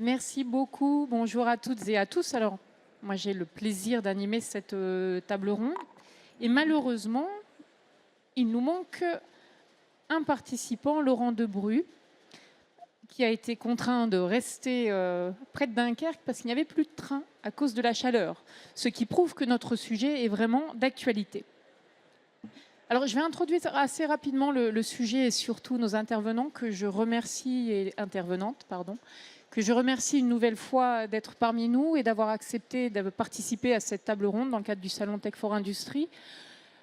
Merci beaucoup. Bonjour à toutes et à tous. Alors, moi, j'ai le plaisir d'animer cette table ronde. Et malheureusement, il nous manque un participant, Laurent Debru, qui a été contraint de rester près de Dunkerque parce qu'il n'y avait plus de train à cause de la chaleur, ce qui prouve que notre sujet est vraiment d'actualité. Alors, je vais introduire assez rapidement le sujet et surtout nos intervenants que je remercie, et intervenantes, pardon, que je remercie une nouvelle fois d'être parmi nous et d'avoir accepté de participer à cette table ronde dans le cadre du Salon Tech for Industry.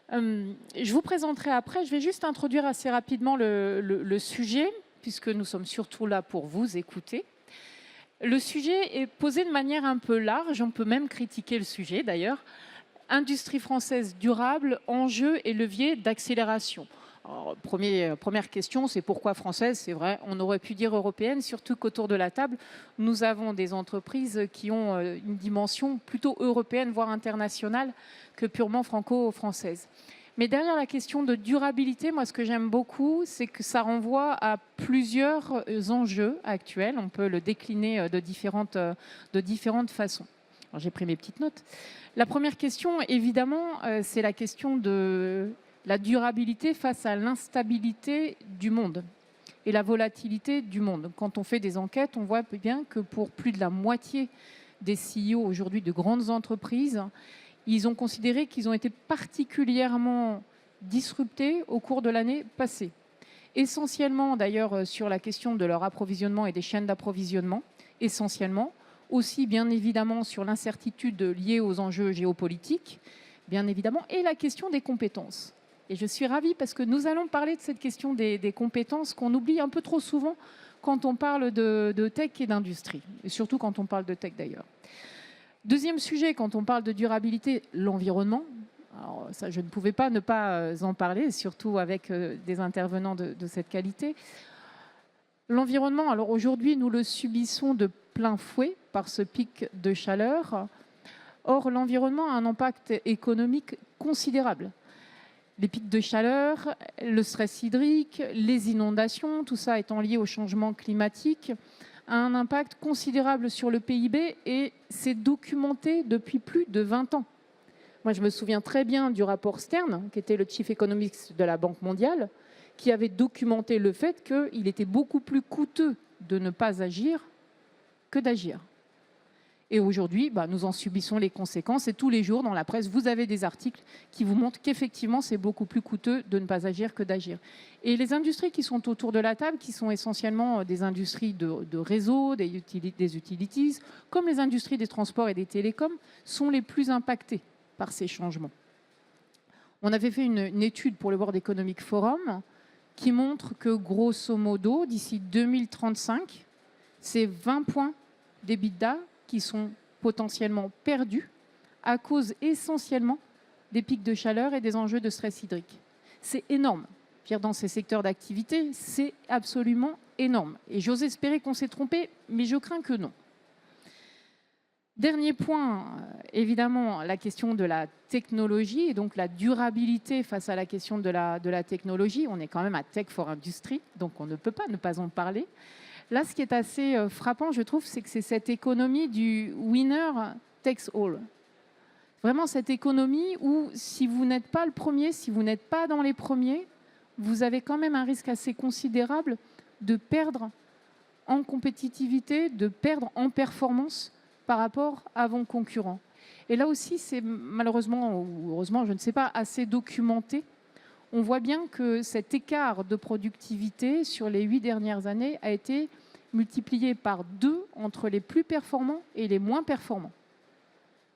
Je vous présenterai après, je vais juste introduire assez rapidement le sujet, puisque nous sommes surtout là pour vous écouter. Le sujet est posé de manière un peu large, on peut même critiquer le sujet d'ailleurs. Industrie française durable, enjeux et leviers d'accélération. Première question, c'est pourquoi française? C'est vrai, on aurait pu dire européenne, surtout qu'autour de la table, nous avons des entreprises qui ont une dimension plutôt européenne, voire internationale, que purement franco-française. Mais derrière la question de durabilité, moi, ce que j'aime beaucoup, c'est que ça renvoie à plusieurs enjeux actuels. On peut le décliner de différentes façons. J'ai pris mes petites notes. La première question, évidemment, c'est la question de la durabilité face à l'instabilité du monde et la volatilité du monde. Quand on fait des enquêtes, on voit bien que pour plus de la moitié des CEO aujourd'hui de grandes entreprises, ils ont considéré qu'ils ont été particulièrement disruptés au cours de l'année passée. Essentiellement, d'ailleurs, sur la question de leur approvisionnement et des chaînes d'approvisionnement, essentiellement. Aussi, bien évidemment, sur l'incertitude liée aux enjeux géopolitiques, bien évidemment, et la question des compétences. Et je suis ravie parce que nous allons parler de cette question des compétences qu'on oublie un peu trop souvent quand on parle de tech et d'industrie, et surtout quand on parle de tech d'ailleurs. Deuxième sujet, quand on parle de durabilité, l'environnement. Alors ça, je ne pouvais pas ne pas en parler, surtout avec des intervenants de cette qualité. L'environnement, alors aujourd'hui, nous le subissons de plein fouet par ce pic de chaleur. Or, l'environnement a un impact économique considérable. Les pics de chaleur, le stress hydrique, les inondations, tout ça étant lié au changement climatique, a un impact considérable sur le PIB et c'est documenté depuis plus de 20 ans. Moi, je me souviens très bien du rapport Stern, qui était le chief economist de la Banque mondiale, qui avait documenté le fait qu'il était beaucoup plus coûteux de ne pas agir que d'agir. Et aujourd'hui, nous en subissons les conséquences. Et tous les jours, dans la presse, vous avez des articles qui vous montrent qu'effectivement, c'est beaucoup plus coûteux de ne pas agir que d'agir. Et les industries qui sont autour de la table, qui sont essentiellement des industries de réseau, des utilities, comme les industries des transports et des télécoms, sont les plus impactées par ces changements. On avait fait une étude pour le World Economic Forum qui montre que, grosso modo, d'ici 2035, c'est 20 points d'EBITDA qui sont potentiellement perdus à cause essentiellement des pics de chaleur et des enjeux de stress hydrique. C'est énorme. Dans ces secteurs d'activité, c'est absolument énorme. Et j'ose espérer qu'on s'est trompé, mais je crains que non. Dernier point, évidemment, la question de la technologie et donc la durabilité face à la question de la technologie. On est quand même à Tech for Industry, donc on ne peut pas ne pas en parler. Là, ce qui est assez frappant, je trouve, c'est que c'est cette économie du winner takes all. Vraiment cette économie où si vous n'êtes pas le premier, si vous n'êtes pas dans les premiers, vous avez quand même un risque assez considérable de perdre en compétitivité, de perdre en performance par rapport à vos concurrents. Et là aussi, c'est malheureusement ou heureusement, je ne sais pas, assez documenté. On voit bien que cet écart de productivité sur les 8 dernières années a été multiplié par 2 entre les plus performants et les moins performants.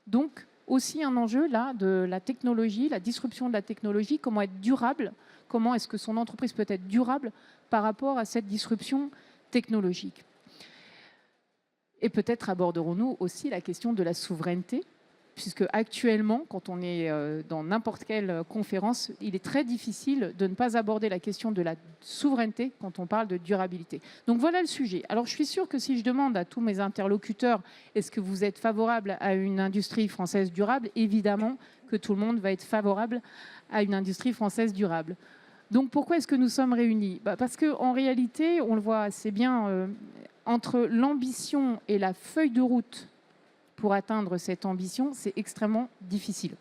Donc, aussi un enjeu là de la technologie, la disruption de la technologie, comment être durable, comment est-ce que son entreprise peut être durable par rapport à cette disruption technologique. Et peut-être aborderons-nous aussi la question de la souveraineté, puisque actuellement, quand on est dans n'importe quelle conférence, il est très difficile de ne pas aborder la question de la souveraineté quand on parle de durabilité. Donc voilà le sujet. Alors je suis sûre que si je demande à tous mes interlocuteurs, est-ce que vous êtes favorable à une industrie française durable? Évidemment que tout le monde va être favorable à une industrie française durable. Donc pourquoi est-ce que nous sommes réunis? Parce qu'en réalité, on le voit assez bien entre l'ambition et la feuille de route pour atteindre cette ambition, c'est extrêmement difficile.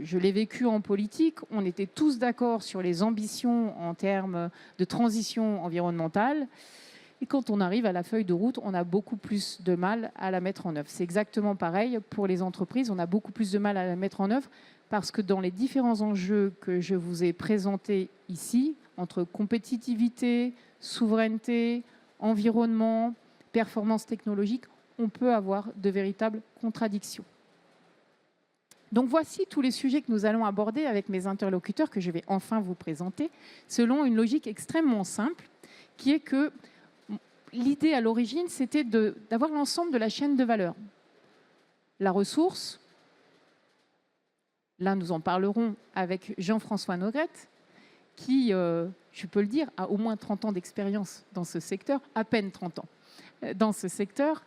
Je l'ai vécu en politique, on était tous d'accord sur les ambitions en termes de transition environnementale. Et quand on arrive à la feuille de route, on a beaucoup plus de mal à la mettre en œuvre. C'est exactement pareil pour les entreprises, on a beaucoup plus de mal à la mettre en œuvre parce que dans les différents enjeux que je vous ai présentés ici, entre compétitivité, souveraineté, environnement, performance technologique, on peut avoir de véritables contradictions. Donc voici tous les sujets que nous allons aborder avec mes interlocuteurs que je vais enfin vous présenter, selon une logique extrêmement simple, qui est que l'idée à l'origine, c'était d'avoir l'ensemble de la chaîne de valeur. La ressource, là nous en parlerons avec Jean-François Nogrette, qui, je peux le dire, a au moins 30 ans d'expérience dans ce secteur, à peine 30 ans dans ce secteur,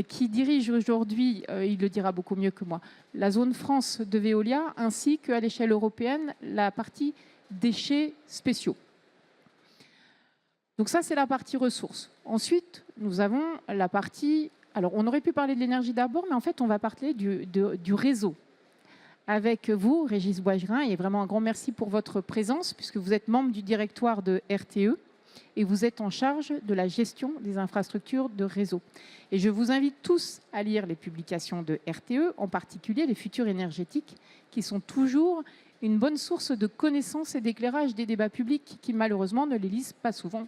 qui dirige aujourd'hui, il le dira beaucoup mieux que moi, la zone France de Veolia, ainsi qu'à l'échelle européenne, la partie déchets spéciaux. Donc ça, c'est la partie ressources. Ensuite, nous avons la partie... Alors, on aurait pu parler de l'énergie d'abord, mais en fait, on va parler du réseau. Avec vous, Régis Boisgerin, et vraiment un grand merci pour votre présence, puisque vous êtes membre du directoire de RTE et vous êtes en charge de la gestion des infrastructures de réseau. Et je vous invite tous à lire les publications de RTE, en particulier les futurs énergétiques, qui sont toujours une bonne source de connaissances et d'éclairage des débats publics qui, malheureusement, ne les lisent pas souvent.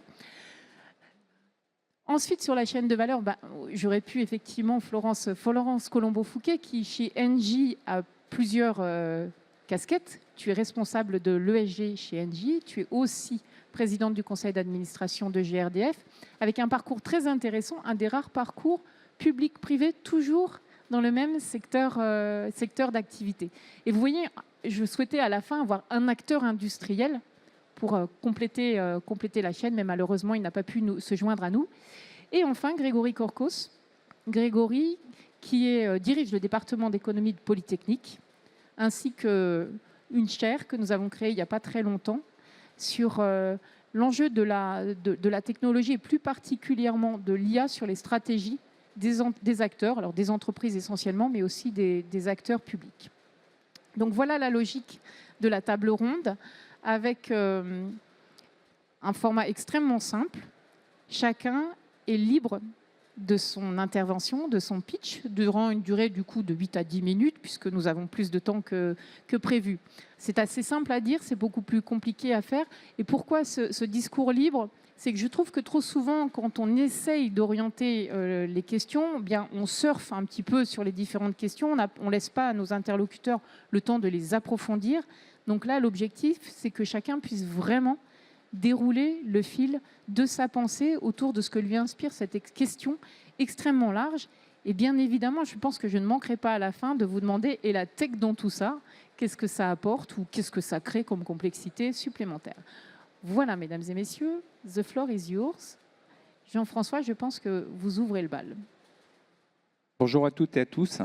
Ensuite, sur la chaîne de valeur, j'aurais pu effectivement Florence Colombo-Fouquet, qui chez Engie a plusieurs casquettes. Tu es responsable de l'ESG chez Engie, tu es aussi présidente du conseil d'administration de GRDF, avec un parcours très intéressant, un des rares parcours public-privé, toujours dans le même secteur d'activité. Et vous voyez, je souhaitais à la fin avoir un acteur industriel pour compléter la chaîne, mais malheureusement, il n'a pas pu se joindre à nous. Et enfin, Grégory Corcos. Grégory, qui dirige le département d'économie de Polytechnique, ainsi qu'une chaire que nous avons créée il n'y a pas très longtemps sur l'enjeu de la technologie et plus particulièrement de l'IA sur les stratégies des acteurs, alors des entreprises essentiellement, mais aussi des acteurs publics. Donc voilà la logique de la table ronde avec un format extrêmement simple. Chacun est libre de son intervention, de son pitch, durant une durée du coup de 8 à 10 minutes, puisque nous avons plus de temps que prévu. C'est assez simple à dire, c'est beaucoup plus compliqué à faire. Et pourquoi ce discours libre ? C'est que je trouve que trop souvent, quand on essaye d'orienter les questions, bien, on surfe un petit peu sur les différentes questions, on ne laisse pas à nos interlocuteurs le temps de les approfondir. Donc là, l'objectif, c'est que chacun puisse vraiment dérouler le fil de sa pensée autour de ce que lui inspire cette question extrêmement large. Et bien évidemment, je pense que je ne manquerai pas à la fin de vous demander, et la tech dans tout ça, qu'est-ce que ça apporte ou qu'est-ce que ça crée comme complexité supplémentaire. Voilà, mesdames et messieurs, the floor is yours. Jean-François, je pense que vous ouvrez le bal. Bonjour à toutes et à tous,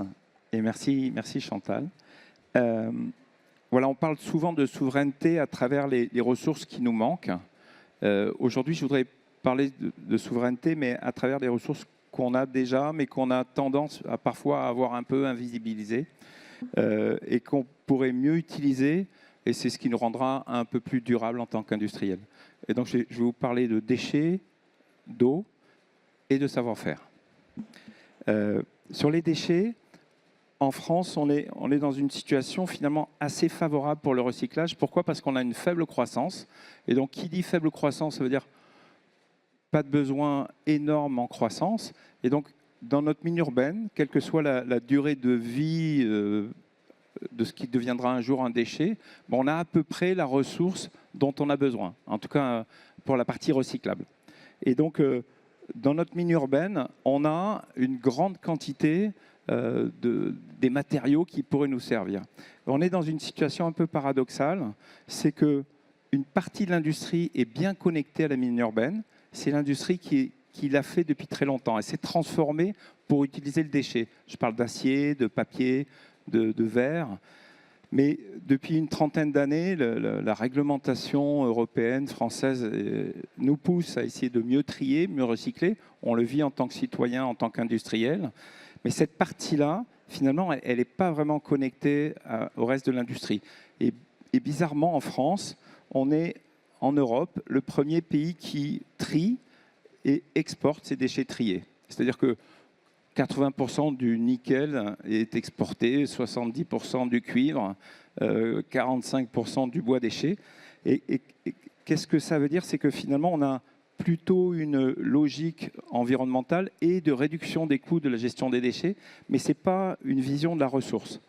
et merci Chantal. Voilà, on parle souvent de souveraineté à travers les ressources qui nous manquent. Aujourd'hui, je voudrais parler de souveraineté, mais à travers des ressources qu'on a déjà, mais qu'on a tendance à parfois avoir un peu invisibilisées et qu'on pourrait mieux utiliser, et c'est ce qui nous rendra un peu plus durable en tant qu'industriel. Et donc, je vais vous parler de déchets, d'eau et de savoir-faire. Sur les déchets, en France, on est dans une situation finalement assez favorable pour le recyclage. Pourquoi ? Parce qu'on a une faible croissance. Et donc, qui dit faible croissance, ça veut dire pas de besoin énorme en croissance. Et donc, dans notre mine urbaine, quelle que soit la durée de vie de ce qui deviendra un jour un déchet, on a à peu près la ressource dont on a besoin, en tout cas pour la partie recyclable. Et donc, dans notre mine urbaine, on a une grande quantité des matériaux qui pourraient nous servir. On est dans une situation un peu paradoxale, c'est qu'une partie de l'industrie est bien connectée à la mine urbaine, c'est l'industrie qui l'a fait depuis très longtemps. Elle s'est transformée pour utiliser le déchet. Je parle d'acier, de papier, de verre. Mais depuis une trentaine d'années, la réglementation européenne, française, nous pousse à essayer de mieux trier, mieux recycler. On le vit en tant que citoyen, en tant qu'industriel. Mais cette partie-là, finalement, elle n'est pas vraiment connectée au reste de l'industrie. Et bizarrement, en France, on est en Europe le premier pays qui trie et exporte ses déchets triés. C'est-à-dire que 80% du nickel est exporté, 70% du cuivre, 45% du bois déchet. Et qu'est-ce que ça veut dire? C'est que finalement, on a plutôt une logique environnementale et de réduction des coûts de la gestion des déchets, mais ce n'est pas une vision de la ressource.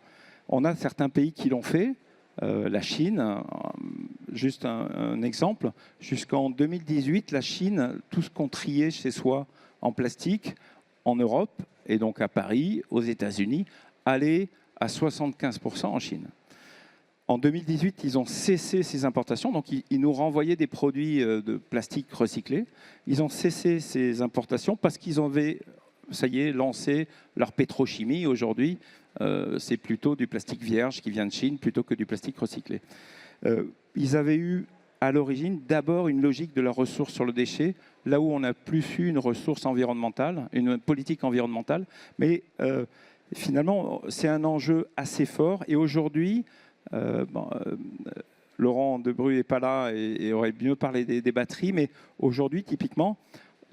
On a certains pays qui l'ont fait, la Chine, juste un exemple, jusqu'en 2018, la Chine, tout ce qu'on triait chez soi en plastique, en Europe, et donc à Paris, aux États-Unis, allait à 75% en Chine. En 2018, ils ont cessé ces importations, donc ils nous renvoyaient des produits de plastique recyclés. Ils ont cessé ces importations parce qu'ils avaient, ça y est, lancé leur pétrochimie. Aujourd'hui, c'est plutôt du plastique vierge qui vient de Chine plutôt que du plastique recyclé. Ils avaient eu à l'origine d'abord une logique de la ressource sur le déchet, là où on a plus eu une ressource environnementale, une politique environnementale. Mais finalement, c'est un enjeu assez fort. Et aujourd'hui, Laurent Debrue n'est pas là et aurait mieux parlé des batteries, mais aujourd'hui, typiquement,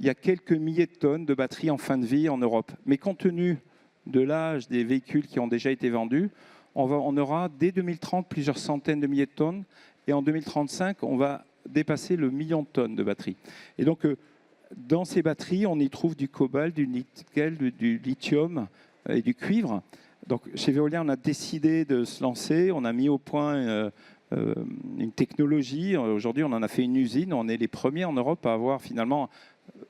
il y a quelques milliers de tonnes de batteries en fin de vie en Europe. Mais compte tenu de l'âge des véhicules qui ont déjà été vendus, on aura dès 2030 plusieurs centaines de milliers de tonnes. Et en 2035, on va dépasser le million de tonnes de batteries. Et donc, dans ces batteries, on y trouve du cobalt, du nickel, du lithium et du cuivre. Donc, chez Veolia, on a décidé de se lancer. On a mis au point une technologie. Aujourd'hui, on en a fait une usine. On est les premiers en Europe à avoir finalement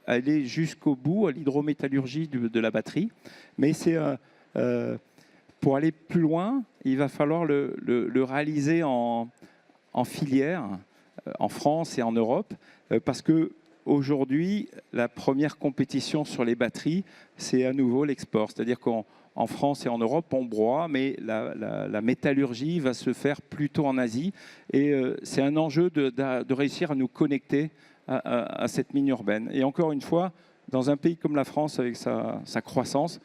allé jusqu'au bout à l'hydrométallurgie de la batterie. Mais c'est pour aller plus loin, il va falloir le réaliser en filière, en France et en Europe, parce que aujourd'hui, la première compétition sur les batteries, c'est à nouveau l'export. C'est-à-dire qu'en France et en Europe, on broie, mais la métallurgie va se faire plutôt en Asie. Et c'est un enjeu de réussir à nous connecter à cette mine urbaine. Et encore une fois, dans un pays comme la France, avec sa croissance,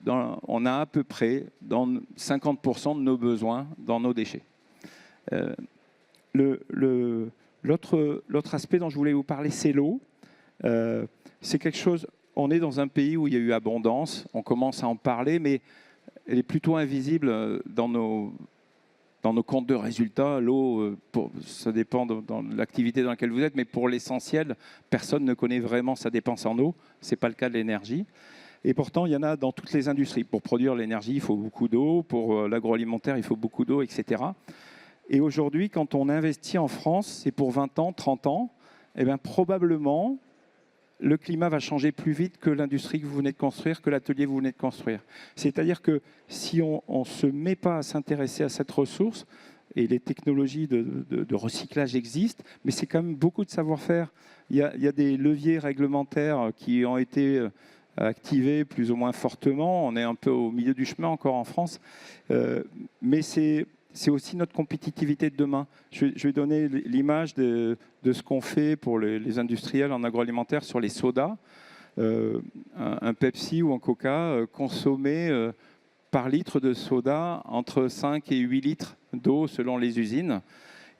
on a à peu près dans 50% de nos besoins dans nos déchets. L'autre aspect dont je voulais vous parler, c'est l'eau. C'est quelque chose, on est dans un pays où il y a eu abondance, on commence à en parler, mais elle est plutôt invisible dans nos comptes de résultats. L'eau, ça dépend de l'activité dans laquelle vous êtes, mais pour l'essentiel, personne ne connaît vraiment sa dépense en eau. Ce n'est pas le cas de l'énergie. Et pourtant, il y en a dans toutes les industries. Pour produire l'énergie, il faut beaucoup d'eau. Pour l'agroalimentaire, il faut beaucoup d'eau, etc. Et aujourd'hui, quand on investit en France, c'est pour 20 ans, 30 ans, eh bien, probablement, le climat va changer plus vite que l'industrie que vous venez de construire, que l'atelier que vous venez de construire. C'est-à-dire que si on ne se met pas à s'intéresser à cette ressource, et les technologies de recyclage existent, mais c'est quand même beaucoup de savoir-faire. Il y a des leviers réglementaires qui ont été activés plus ou moins fortement. On est un peu au milieu du chemin encore en France, mais c'est aussi notre compétitivité de demain. Je vais donner l'image de ce qu'on fait pour les industriels en agroalimentaire sur les sodas. Un Pepsi ou un Coca consommait par litre de soda entre 5 et 8 litres d'eau selon les usines.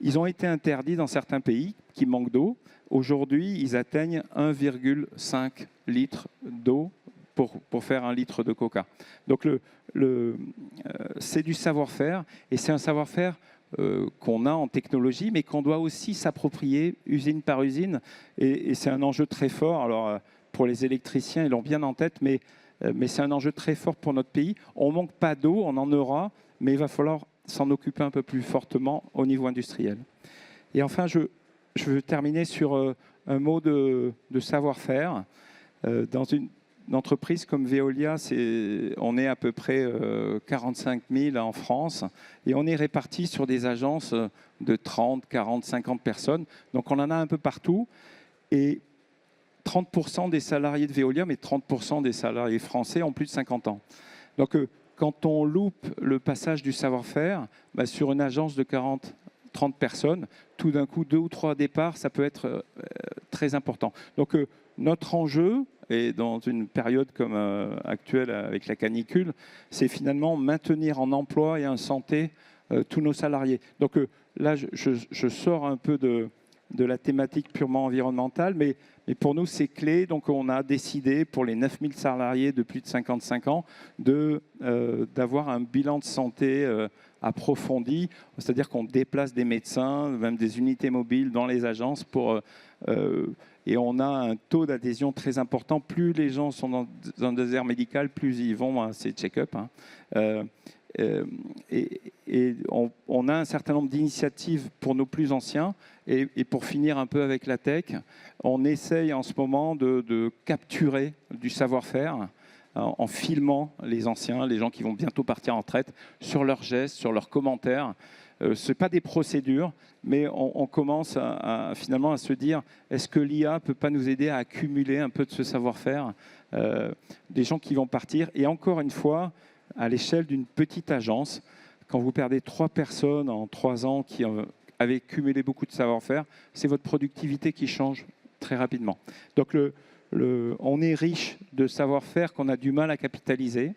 Ils ont été interdits dans certains pays qui manquent d'eau. Aujourd'hui, ils atteignent 1,5 litre d'eau pour faire un litre de Coca. Donc c'est du savoir-faire, et c'est un savoir-faire qu'on a en technologie, mais qu'on doit aussi s'approprier usine par usine. Et c'est un enjeu très fort. Alors, pour les électriciens, ils l'ont bien en tête, mais c'est un enjeu très fort pour notre pays. On ne manque pas d'eau, on en aura, mais il va falloir s'en occuper un peu plus fortement au niveau industriel. Et enfin, je veux terminer sur un mot de savoir-faire. Dans une entreprise comme Veolia, on est à peu près 45 000 en France, et on est répartis sur des agences de 30, 40, 50 personnes. Donc on en a un peu partout. Et 30% des salariés de Veolia, mais 30% des salariés français ont plus de 50 ans. Donc quand on loupe le passage du savoir-faire, sur une agence de 30 personnes, tout d'un coup, 2 ou 3 départs, ça peut être très important. Donc, notre enjeu, et dans une période comme actuelle avec la canicule, c'est finalement maintenir en emploi et en santé tous nos salariés. Donc là, je sors un peu de la thématique purement environnementale, mais pour nous, c'est clé. Donc on a décidé, pour les 9000 salariés de plus de 55 ans, d'avoir un bilan de santé approfondi, c'est-à-dire qu'on déplace des médecins, même des unités mobiles dans les agences et on a un taux d'adhésion très important. Plus les gens sont dans un désert médical, plus ils vont à ces check-up. Et on a un certain nombre d'initiatives pour nos plus anciens. Et pour finir un peu avec la tech, on essaye en ce moment de capturer du savoir-faire en filmant les anciens, les gens qui vont bientôt partir en retraite, sur leurs gestes, sur leurs commentaires. Ce n'est pas des procédures, mais on commence finalement à se dire, est-ce que l'IA ne peut pas nous aider à accumuler un peu de ce savoir-faire des gens qui vont partir. Et encore une fois, à l'échelle d'une petite agence, quand vous perdez 3 personnes en 3 ans qui avaient cumulé beaucoup de savoir-faire, c'est votre productivité qui change très rapidement. Donc on est riche de savoir-faire qu'on a du mal à capitaliser.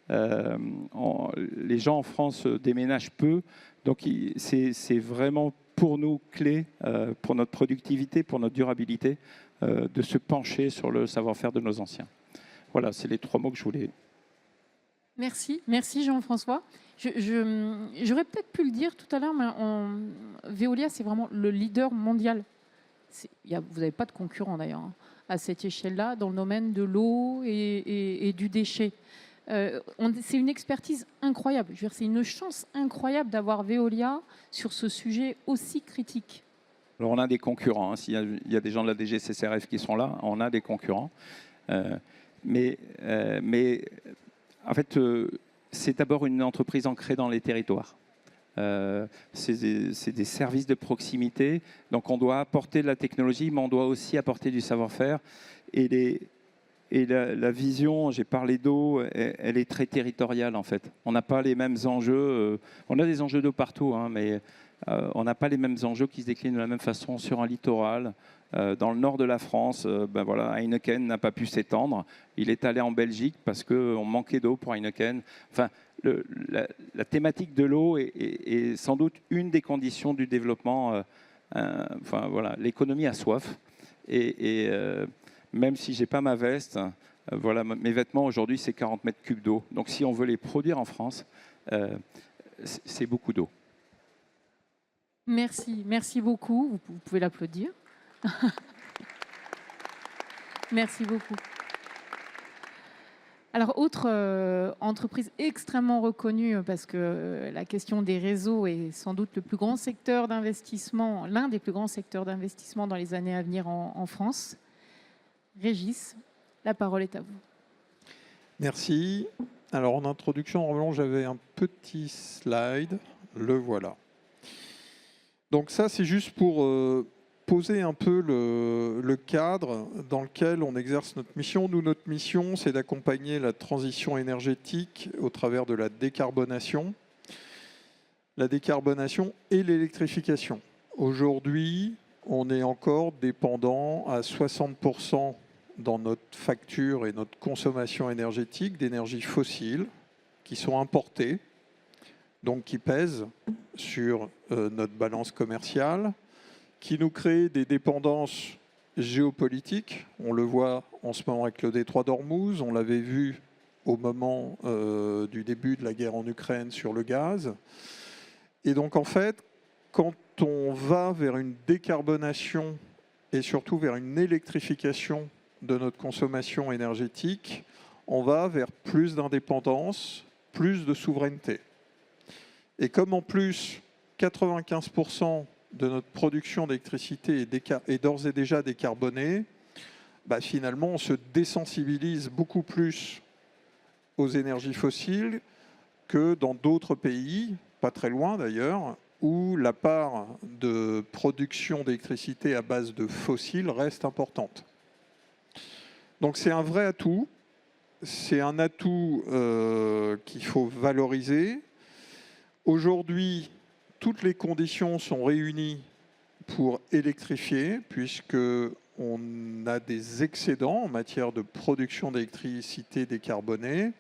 Les gens en France déménagent peu, donc c'est vraiment pour nous clé, pour notre productivité, pour notre durabilité, de se pencher sur le savoir-faire de nos anciens. Voilà, c'est les 3 mots que je voulais. Merci Jean-François. J'aurais peut-être pu le dire tout à l'heure, mais Veolia, c'est vraiment le leader mondial. Vous n'avez pas de concurrent d'ailleurs à cette échelle-là dans le domaine de l'eau et du déchet. C'est une expertise incroyable. Je veux dire, c'est une chance incroyable d'avoir Veolia sur ce sujet aussi critique. Alors on a des concurrents. S'il y a des gens de la DGCCRF qui sont là, on a des concurrents. Mais en fait, c'est d'abord une entreprise ancrée dans les territoires. C'est des services de proximité. Donc on doit apporter de la technologie, mais on doit aussi apporter du savoir-faire. Et la vision, j'ai parlé d'eau, elle est très territoriale en fait. On n'a pas les mêmes enjeux. On a des enjeux d'eau partout, mais on n'a pas les mêmes enjeux qui se déclinent de la même façon sur un littoral. Dans le nord de la France, Heineken n'a pas pu s'étendre. Il est allé en Belgique parce qu'on manquait d'eau pour Heineken. Enfin, la thématique de l'eau est sans doute une des conditions du développement. L'économie a soif. Et même si je n'ai pas ma veste, mes vêtements aujourd'hui, c'est 40 mètres cubes d'eau. Donc si on veut les produire en France, c'est beaucoup d'eau. Merci beaucoup. Vous pouvez l'applaudir. Merci beaucoup. Alors, autre entreprise extrêmement reconnue, parce que la question des réseaux est sans doute le plus grand secteur d'investissement, l'un des plus grands secteurs d'investissement dans les années à venir en France. Régis, la parole est à vous. Merci. Alors, en introduction, normalement, j'avais un petit slide. Le voilà. Donc ça, c'est juste pour poser un peu le cadre dans lequel on exerce notre mission. Nous, notre mission, c'est d'accompagner la transition énergétique au travers de la décarbonation et l'électrification. Aujourd'hui, on est encore dépendant à 60% dans notre facture et notre consommation énergétique d'énergie fossile qui sont importées, donc qui pèsent sur notre balance commerciale, qui nous crée des dépendances géopolitiques. On le voit en ce moment avec le détroit d'Ormuz, on l'avait vu au moment du début de la guerre en Ukraine sur le gaz. Et donc en fait, quand on va vers une décarbonation et surtout vers une électrification de notre consommation énergétique, on va vers plus d'indépendance, plus de souveraineté. Et comme en plus 95% de notre production d'électricité est d'ores et déjà décarbonée, finalement on se désensibilise beaucoup plus aux énergies fossiles que dans d'autres pays, pas très loin d'ailleurs, où la part de production d'électricité à base de fossiles reste importante. Donc c'est un vrai atout c'est un atout qu'il faut valoriser. Aujourd'hui, toutes les conditions sont réunies pour électrifier, puisqu'on a des excédents en matière de production d'électricité décarbonée.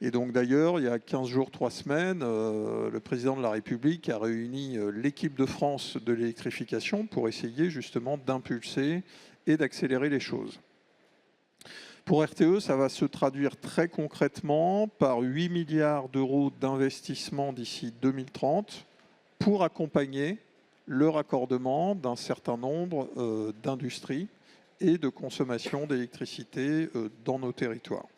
Et donc d'ailleurs, il y a 15 jours, 3 semaines, le président de la République a réuni l'équipe de France de l'électrification pour essayer justement d'impulser et d'accélérer les choses. Pour RTE, ça va se traduire très concrètement par 8 milliards d'euros d'investissement d'ici 2030 pour accompagner le raccordement d'un certain nombre d'industries et de consommation d'électricité dans nos territoires.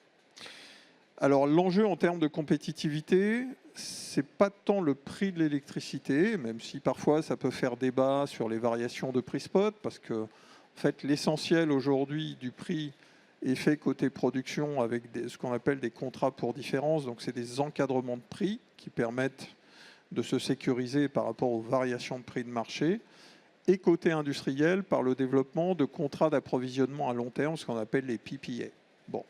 Alors l'enjeu en termes de compétitivité, c'est pas tant le prix de l'électricité, même si parfois ça peut faire débat sur les variations de prix spot, parce que en fait, l'essentiel aujourd'hui du prix est fait côté production avec ce qu'on appelle des contrats pour différence. Donc c'est des encadrements de prix qui permettent de se sécuriser par rapport aux variations de prix de marché. Et côté industriel, par le développement de contrats d'approvisionnement à long terme, ce qu'on appelle les PPA. Bon.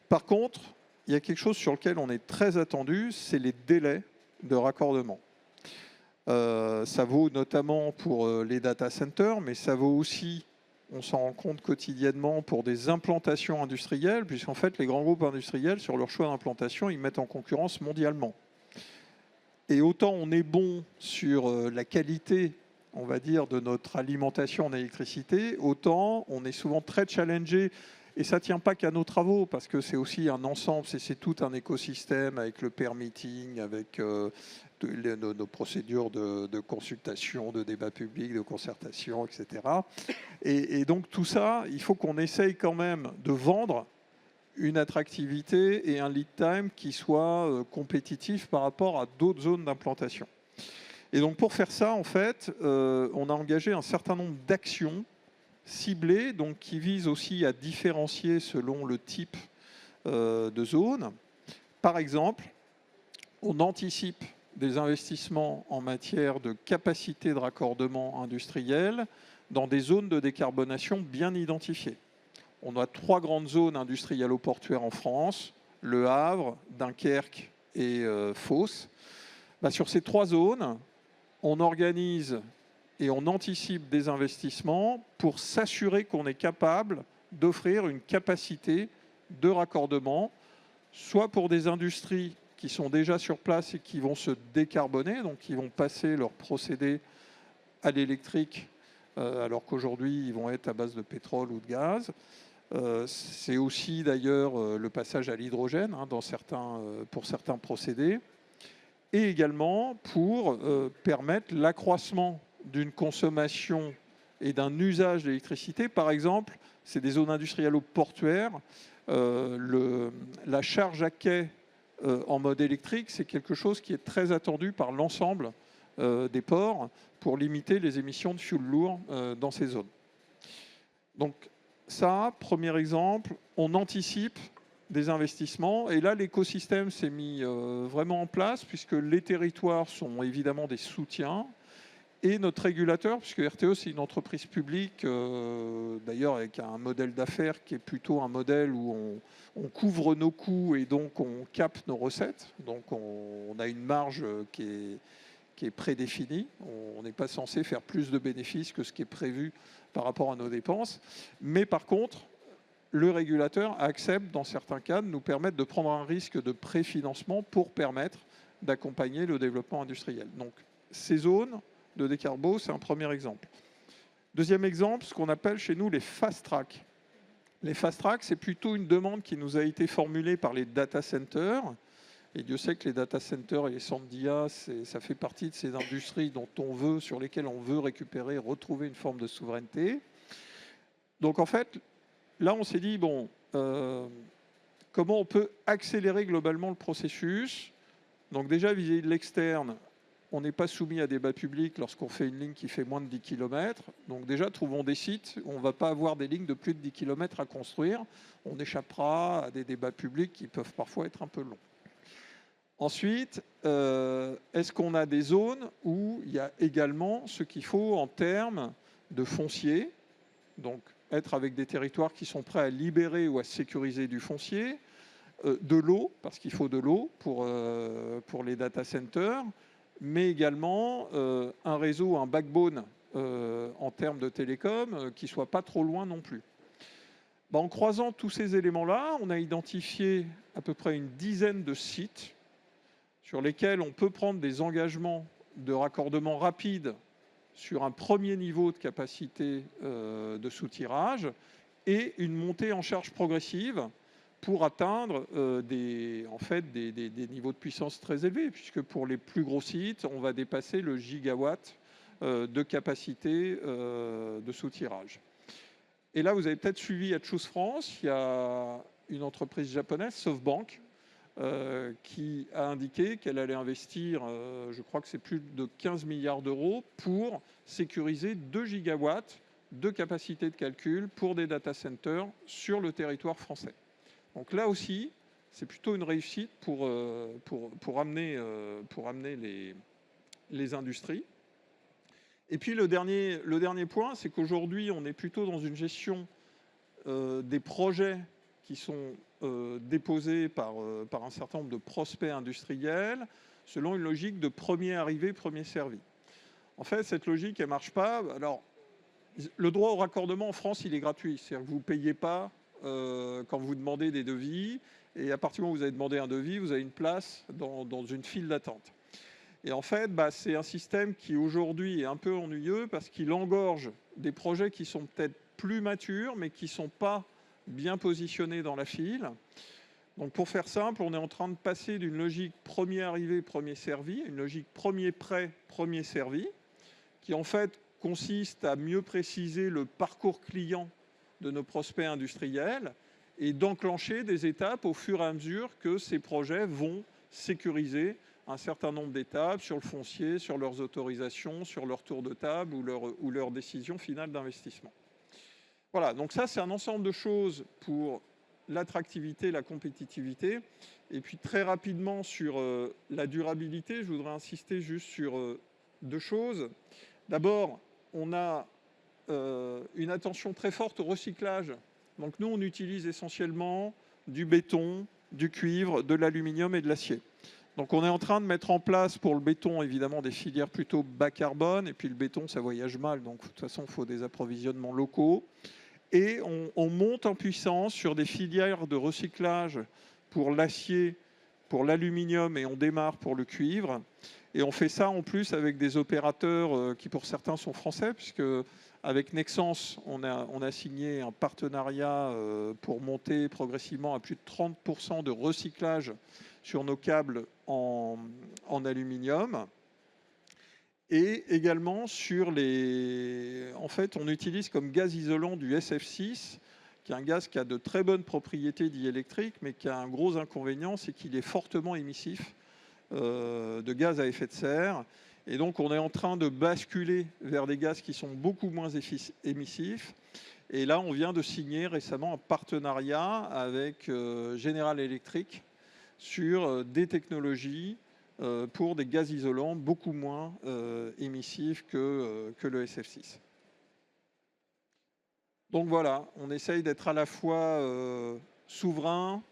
Par contre, il y a quelque chose sur lequel on est très attendu, c'est les délais de raccordement. Ça vaut notamment pour les data centers, mais ça vaut aussi, on s'en rend compte quotidiennement, pour des implantations industrielles, puisqu'en fait, les grands groupes industriels, sur leur choix d'implantation, ils mettent en concurrence mondialement. Et autant on est bon sur la qualité, on va dire, de notre alimentation en électricité, autant on est souvent très challengé. Et ça ne tient pas qu'à nos travaux, parce que c'est aussi un ensemble, c'est tout un écosystème avec le permitting, avec nos procédures de consultation, de débat public, de concertation, etc. Et donc tout ça, il faut qu'on essaye quand même de vendre une attractivité et un lead time qui soit compétitif par rapport à d'autres zones d'implantation. Et donc pour faire ça, en fait, on a engagé un certain nombre d'actions ciblées, donc qui visent aussi à différencier selon le type de zone. Par exemple, on anticipe des investissements en matière de capacité de raccordement industriel dans des zones de décarbonation bien identifiées. On a 3 grandes zones industrielles-portuaires en France, Le Havre, Dunkerque et Fos. Sur ces 3 zones, on organise et on anticipe des investissements pour s'assurer qu'on est capable d'offrir une capacité de raccordement, soit pour des industries qui sont déjà sur place et qui vont se décarboner, donc qui vont passer leurs procédés à l'électrique, alors qu'aujourd'hui, ils vont être à base de pétrole ou de gaz. C'est aussi d'ailleurs le passage à l'hydrogène pour certains procédés, et également pour permettre l'accroissement d'une consommation et d'un usage d'électricité. Par exemple, c'est des zones industrielles ou portuaires. La charge à quai en mode électrique, c'est quelque chose qui est très attendu par l'ensemble des ports pour limiter les émissions de fioul lourd dans ces zones. Donc ça, premier exemple, on anticipe des investissements. Et là, l'écosystème s'est mis vraiment en place, puisque les territoires sont évidemment des soutiens. Et notre régulateur, puisque RTE, c'est une entreprise publique, d'ailleurs avec un modèle d'affaires qui est plutôt un modèle où on couvre nos coûts et donc on capte nos recettes. Donc on a une marge qui est prédéfinie. On n'est pas censé faire plus de bénéfices que ce qui est prévu par rapport à nos dépenses. Mais par contre, le régulateur accepte, dans certains cas, de nous permettre de prendre un risque de préfinancement pour permettre d'accompagner le développement industriel. Donc ces zones de décarbo, c'est un premier exemple. Deuxième exemple, ce qu'on appelle chez nous les fast tracks. Les fast tracks, c'est plutôt une demande qui nous a été formulée par les data centers. Et Dieu sait que les data centers et les centres d'IA, ça fait partie de ces industries sur lesquelles on veut récupérer, retrouver une forme de souveraineté. Donc en fait, là on s'est dit, bon, comment on peut accélérer globalement le processus? Donc déjà, vis-à-vis de l'externe, on n'est pas soumis à débat public lorsqu'on fait une ligne qui fait moins de 10 km. Donc déjà, trouvons des sites où on ne va pas avoir des lignes de plus de 10 km à construire. On échappera à des débats publics qui peuvent parfois être un peu longs. Ensuite, est-ce qu'on a des zones où il y a également ce qu'il faut en termes de foncier? Donc être avec des territoires qui sont prêts à libérer ou à sécuriser du foncier, de l'eau, parce qu'il faut de l'eau pour les data centers, mais également un réseau, un backbone en termes de télécom qui ne soit pas trop loin non plus. En croisant tous ces éléments-là, on a identifié à peu près une dizaine de sites sur lesquels on peut prendre des engagements de raccordement rapide sur un premier niveau de capacité de soutirage et une montée en charge progressive pour atteindre des niveaux de puissance très élevés, puisque pour les plus gros sites, on va dépasser le gigawatt de capacité de soutirage. Et là, vous avez peut-être suivi à Choose France, il y a une entreprise japonaise, SoftBank, qui a indiqué qu'elle allait investir, je crois que c'est plus de 15 milliards d'euros, pour sécuriser 2 gigawatts de capacité de calcul pour des data centers sur le territoire français. Donc là aussi, c'est plutôt une réussite pour amener les industries. Et puis le dernier point, c'est qu'aujourd'hui, on est plutôt dans une gestion des projets qui sont déposés par un certain nombre de prospects industriels selon une logique de premier arrivé, premier servi. En fait, cette logique, elle ne marche pas. Alors, le droit au raccordement en France, il est gratuit. C'est-à-dire que vous ne payez pas quand vous demandez des devis. Et à partir du moment où vous avez demandé un devis, vous avez une place dans une file d'attente. Et en fait, c'est un système qui aujourd'hui est un peu ennuyeux parce qu'il engorge des projets qui sont peut-être plus matures, mais qui ne sont pas bien positionnés dans la file. Donc pour faire simple, on est en train de passer d'une logique premier arrivé, premier servi, à une logique premier prêt, premier servi, qui en fait consiste à mieux préciser le parcours client de nos prospects industriels et d'enclencher des étapes au fur et à mesure que ces projets vont sécuriser un certain nombre d'étapes sur le foncier, sur leurs autorisations, sur leur tour de table ou leur décision finale d'investissement. Voilà, donc ça c'est un ensemble de choses pour l'attractivité, la compétitivité. Et puis très rapidement sur la durabilité, je voudrais insister juste sur 2 choses. D'abord, on a une attention très forte au recyclage. Donc nous, on utilise essentiellement du béton, du cuivre, de l'aluminium et de l'acier. Donc on est en train de mettre en place pour le béton, évidemment, des filières plutôt bas carbone. Et puis le béton, ça voyage mal. Donc de toute façon, il faut des approvisionnements locaux. Et on monte en puissance sur des filières de recyclage pour l'acier, pour l'aluminium et on démarre pour le cuivre. Et on fait ça en plus avec des opérateurs qui pour certains sont français, puisque avec Nexans, on a signé un partenariat pour monter progressivement à plus de 30% de recyclage sur nos câbles en aluminium. Et également sur En fait, on utilise comme gaz isolant du SF6, qui est un gaz qui a de très bonnes propriétés diélectriques, mais qui a un gros inconvénient, c'est qu'il est fortement émissif de gaz à effet de serre. Et donc, on est en train de basculer vers des gaz qui sont beaucoup moins émissifs. Et là, on vient de signer récemment un partenariat avec General Electric sur des technologies pour des gaz isolants beaucoup moins émissifs que le SF6. Donc voilà, on essaye d'être à la fois souverain,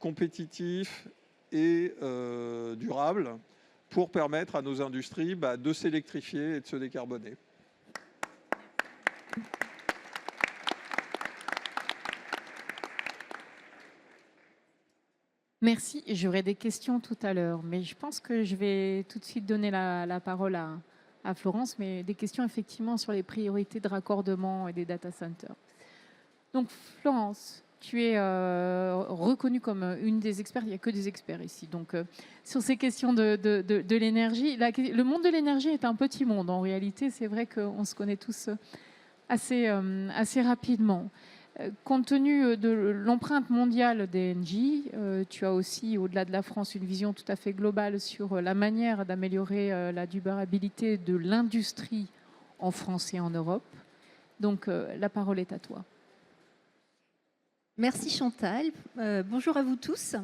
compétitif et durable pour permettre à nos industries de s'électrifier et de se décarboner. Merci. J'aurai des questions tout à l'heure, mais je pense que je vais tout de suite donner la parole à Florence, mais des questions effectivement sur les priorités de raccordement et des data centers. Donc Florence, tu es reconnue comme une des experts, il n'y a que des experts ici. Donc sur ces questions de l'énergie, le monde de l'énergie est un petit monde. En réalité, c'est vrai qu'on se connaît tous assez rapidement. Compte tenu de l'empreinte mondiale d'Engie, tu as aussi, au-delà de la France, une vision tout à fait globale sur la manière d'améliorer la durabilité de l'industrie en France et en Europe. Donc, la parole est à toi. Merci Chantal. Bonjour à vous tous.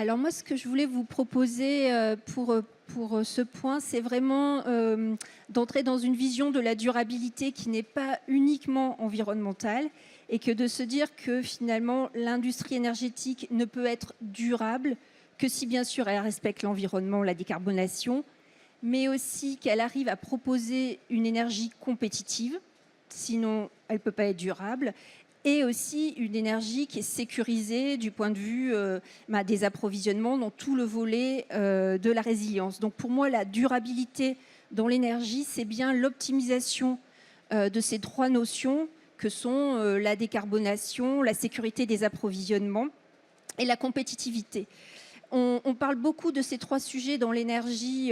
Alors moi, ce que je voulais vous proposer pour ce point, c'est vraiment d'entrer dans une vision de la durabilité qui n'est pas uniquement environnementale et que de se dire que finalement, l'industrie énergétique ne peut être durable que si bien sûr elle respecte l'environnement, la décarbonation, mais aussi qu'elle arrive à proposer une énergie compétitive, sinon elle ne peut pas être durable, et aussi une énergie qui est sécurisée du point de vue des approvisionnements dans tout le volet de la résilience. Donc pour moi, la durabilité dans l'énergie, c'est bien l'optimisation de ces trois notions que sont la décarbonation, la sécurité des approvisionnements et la compétitivité. On parle beaucoup de ces trois sujets dans l'énergie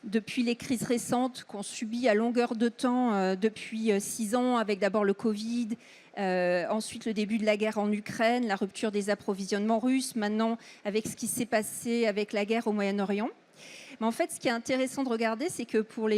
depuis les crises récentes qu'on subit à longueur de temps depuis 6 ans, avec d'abord le Covid, ensuite le début de la guerre en Ukraine, la rupture des approvisionnements russes, maintenant avec ce qui s'est passé avec la guerre au Moyen-Orient. Mais en fait, ce qui est intéressant de regarder, c'est que pour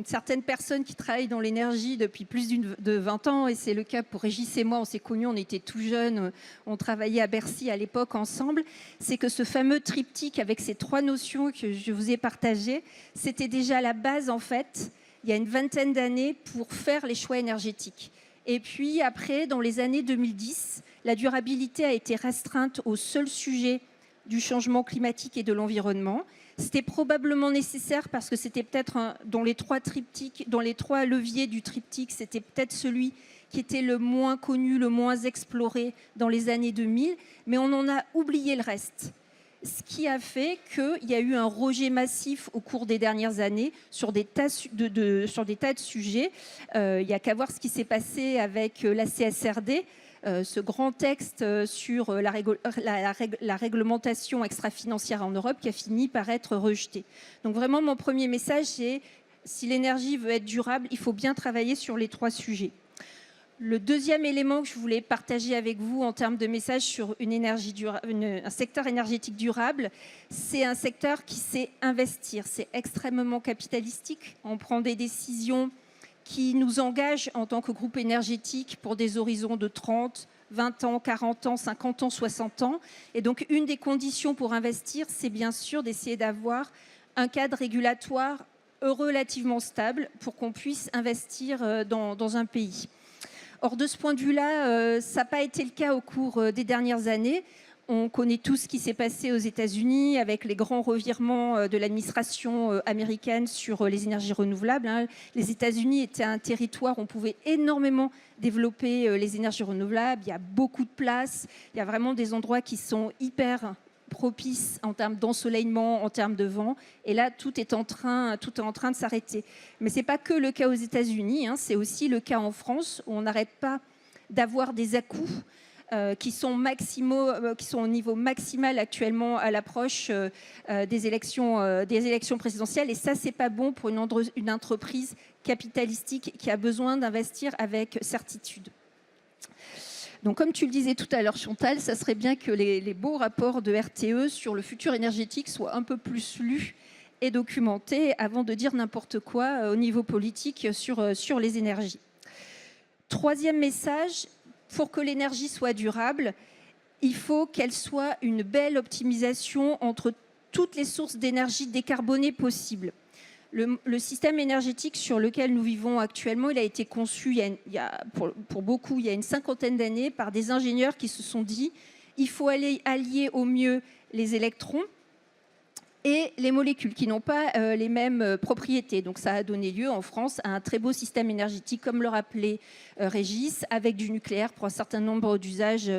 certaines personnes qui travaillent dans l'énergie depuis plus de 20 ans, et c'est le cas pour Régis et moi, on s'est connus, on était tout jeunes, on travaillait à Bercy à l'époque ensemble, c'est que ce fameux triptyque avec ces trois notions que je vous ai partagées, c'était déjà la base en fait, il y a une vingtaine d'années, pour faire les choix énergétiques. Et puis après, dans les années 2010, la durabilité a été restreinte au seul sujet du changement climatique et de l'environnement. C'était probablement nécessaire parce que c'était peut-être dans les trois leviers du triptyque, c'était peut-être celui qui était le moins connu, le moins exploré dans les années 2000, mais on en a oublié le reste. Ce qui a fait qu'il y a eu un rejet massif au cours des dernières années sur des tas de sujets. Il n'y a qu'à voir ce qui s'est passé avec la CSRD, ce grand texte sur la réglementation extra-financière en Europe qui a fini par être rejeté. Donc vraiment, mon premier message, c'est si l'énergie veut être durable, il faut bien travailler sur les trois sujets. Le deuxième élément que je voulais partager avec vous en termes de message sur un secteur énergétique durable, c'est un secteur qui sait investir. C'est extrêmement capitalistique. On prend des décisions qui nous engagent en tant que groupe énergétique pour des horizons de 30, 20 ans, 40 ans, 50 ans, 60 ans. Et donc, une des conditions pour investir, c'est bien sûr d'essayer d'avoir un cadre régulatoire relativement stable pour qu'on puisse investir dans un pays. Or, de ce point de vue-là, ça n'a pas été le cas au cours des dernières années. On connaît tout ce qui s'est passé aux États-Unis avec les grands revirements de l'administration américaine sur les énergies renouvelables. Les États-Unis étaient un territoire où on pouvait énormément développer les énergies renouvelables. Il y a beaucoup de place. Il y a vraiment des endroits qui sont hyper propices en termes d'ensoleillement, en termes de vent. Et là, tout est en train de s'arrêter. Mais ce n'est pas que le cas aux États-Unis, c'est aussi le cas en France, où on n'arrête pas d'avoir des à-coups qui sont au niveau maximal actuellement à l'approche des élections présidentielles. Et ça, c'est pas bon pour une entreprise capitalistique qui a besoin d'investir avec certitude. Donc, comme tu le disais tout à l'heure, Chantal, ça serait bien que les beaux rapports de RTE sur le futur énergétique soient un peu plus lus et documentés avant de dire n'importe quoi au niveau politique sur les énergies. Troisième message, pour que l'énergie soit durable, il faut qu'elle soit une belle optimisation entre toutes les sources d'énergie décarbonées possibles. Le système énergétique sur lequel nous vivons actuellement, il a été conçu pour beaucoup il y a une cinquantaine d'années par des ingénieurs qui se sont dit il faut allier au mieux les électrons et les molécules qui n'ont pas les mêmes propriétés. Donc ça a donné lieu en France à un très beau système énergétique, comme le rappelait Régis, avec du nucléaire pour un certain nombre d'usages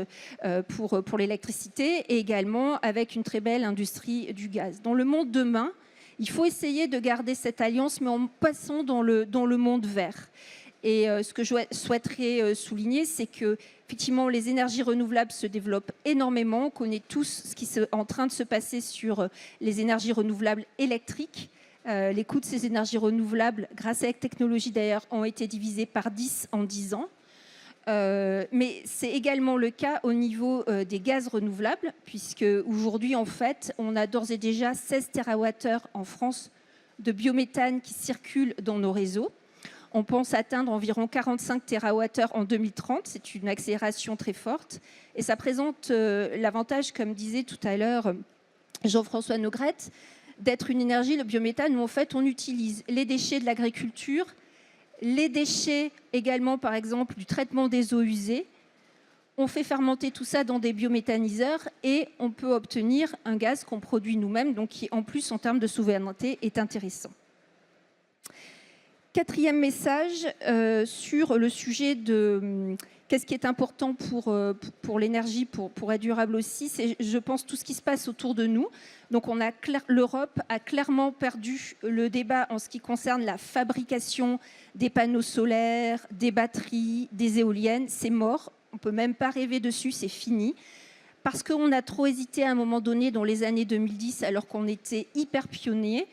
pour l'électricité et également avec une très belle industrie du gaz. Dans le monde demain, il faut essayer de garder cette alliance, mais en passant dans le monde vert. Et ce que je souhaiterais souligner, c'est que effectivement, les énergies renouvelables se développent énormément. On connaît tous ce qui est en train de se passer sur les énergies renouvelables électriques. Les coûts de ces énergies renouvelables, grâce à la technologie d'ailleurs, ont été divisés par 10 en 10 ans. Mais c'est également le cas au niveau des gaz renouvelables, puisque aujourd'hui, en fait, on a d'ores et déjà 16 TWh en France de biométhane qui circulent dans nos réseaux. On pense atteindre environ 45 TWh en 2030. C'est une accélération très forte. Et ça présente l'avantage, comme disait tout à l'heure Jean-François Nogrette, d'être une énergie, le biométhane, où en fait on utilise les déchets de l'agriculture, les déchets également par exemple du traitement des eaux usées. On fait fermenter tout ça dans des biométhaniseurs et on peut obtenir un gaz qu'on produit nous-mêmes, donc qui en plus en termes de souveraineté est intéressant. Quatrième message sur le sujet de qu'est-ce qui est important pour l'énergie, pour être durable aussi, c'est, je pense, tout ce qui se passe autour de nous. Donc l'Europe a clairement perdu le débat en ce qui concerne la fabrication des panneaux solaires, des batteries, des éoliennes. C'est mort. On ne peut même pas rêver dessus, c'est fini. Parce qu'on a trop hésité à un moment donné dans les années 2010, alors qu'on était hyper pionniers.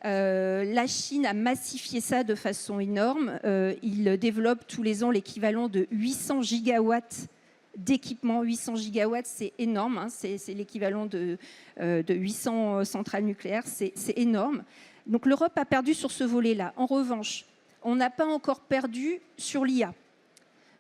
La Chine a massifié ça de façon énorme. Il développe tous les ans l'équivalent de 800 gigawatts d'équipements. 800 gigawatts, c'est énorme. Hein, c'est l'équivalent de 800 centrales nucléaires. C'est énorme. Donc l'Europe a perdu sur ce volet-là. En revanche, on n'a pas encore perdu sur l'IA.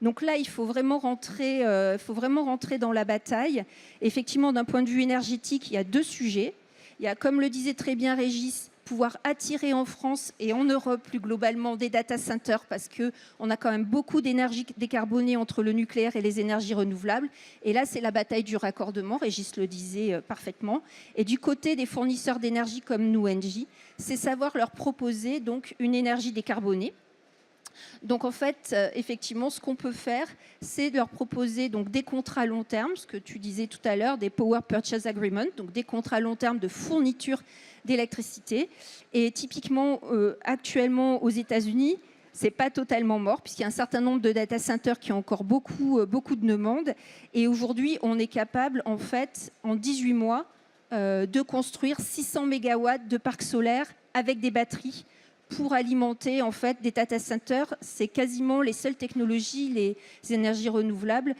Donc là, il faut vraiment rentrer dans la bataille. Effectivement, d'un point de vue énergétique, il y a deux sujets. Il y a, comme le disait très bien Régis, pouvoir attirer en France et en Europe plus globalement des data centers parce qu'on a quand même beaucoup d'énergie décarbonée entre le nucléaire et les énergies renouvelables. Et là, c'est la bataille du raccordement, Régis le disait parfaitement. Et du côté des fournisseurs d'énergie comme nous, Engie, c'est savoir leur proposer donc une énergie décarbonée. Donc en fait, effectivement, ce qu'on peut faire, c'est leur proposer donc des contrats long terme, ce que tu disais tout à l'heure, des Power Purchase Agreement, donc des contrats long terme de fourniture d'électricité. Et typiquement, actuellement aux États-Unis, c'est pas totalement mort, puisqu'il y a un certain nombre de data centers qui ont encore beaucoup de demandes. Et aujourd'hui, on est capable, en fait, en 18 mois, de construire 600 mégawatts de parcs solaires avec des batteries pour alimenter en fait des data centers. C'est quasiment les seules technologies, les énergies renouvelables,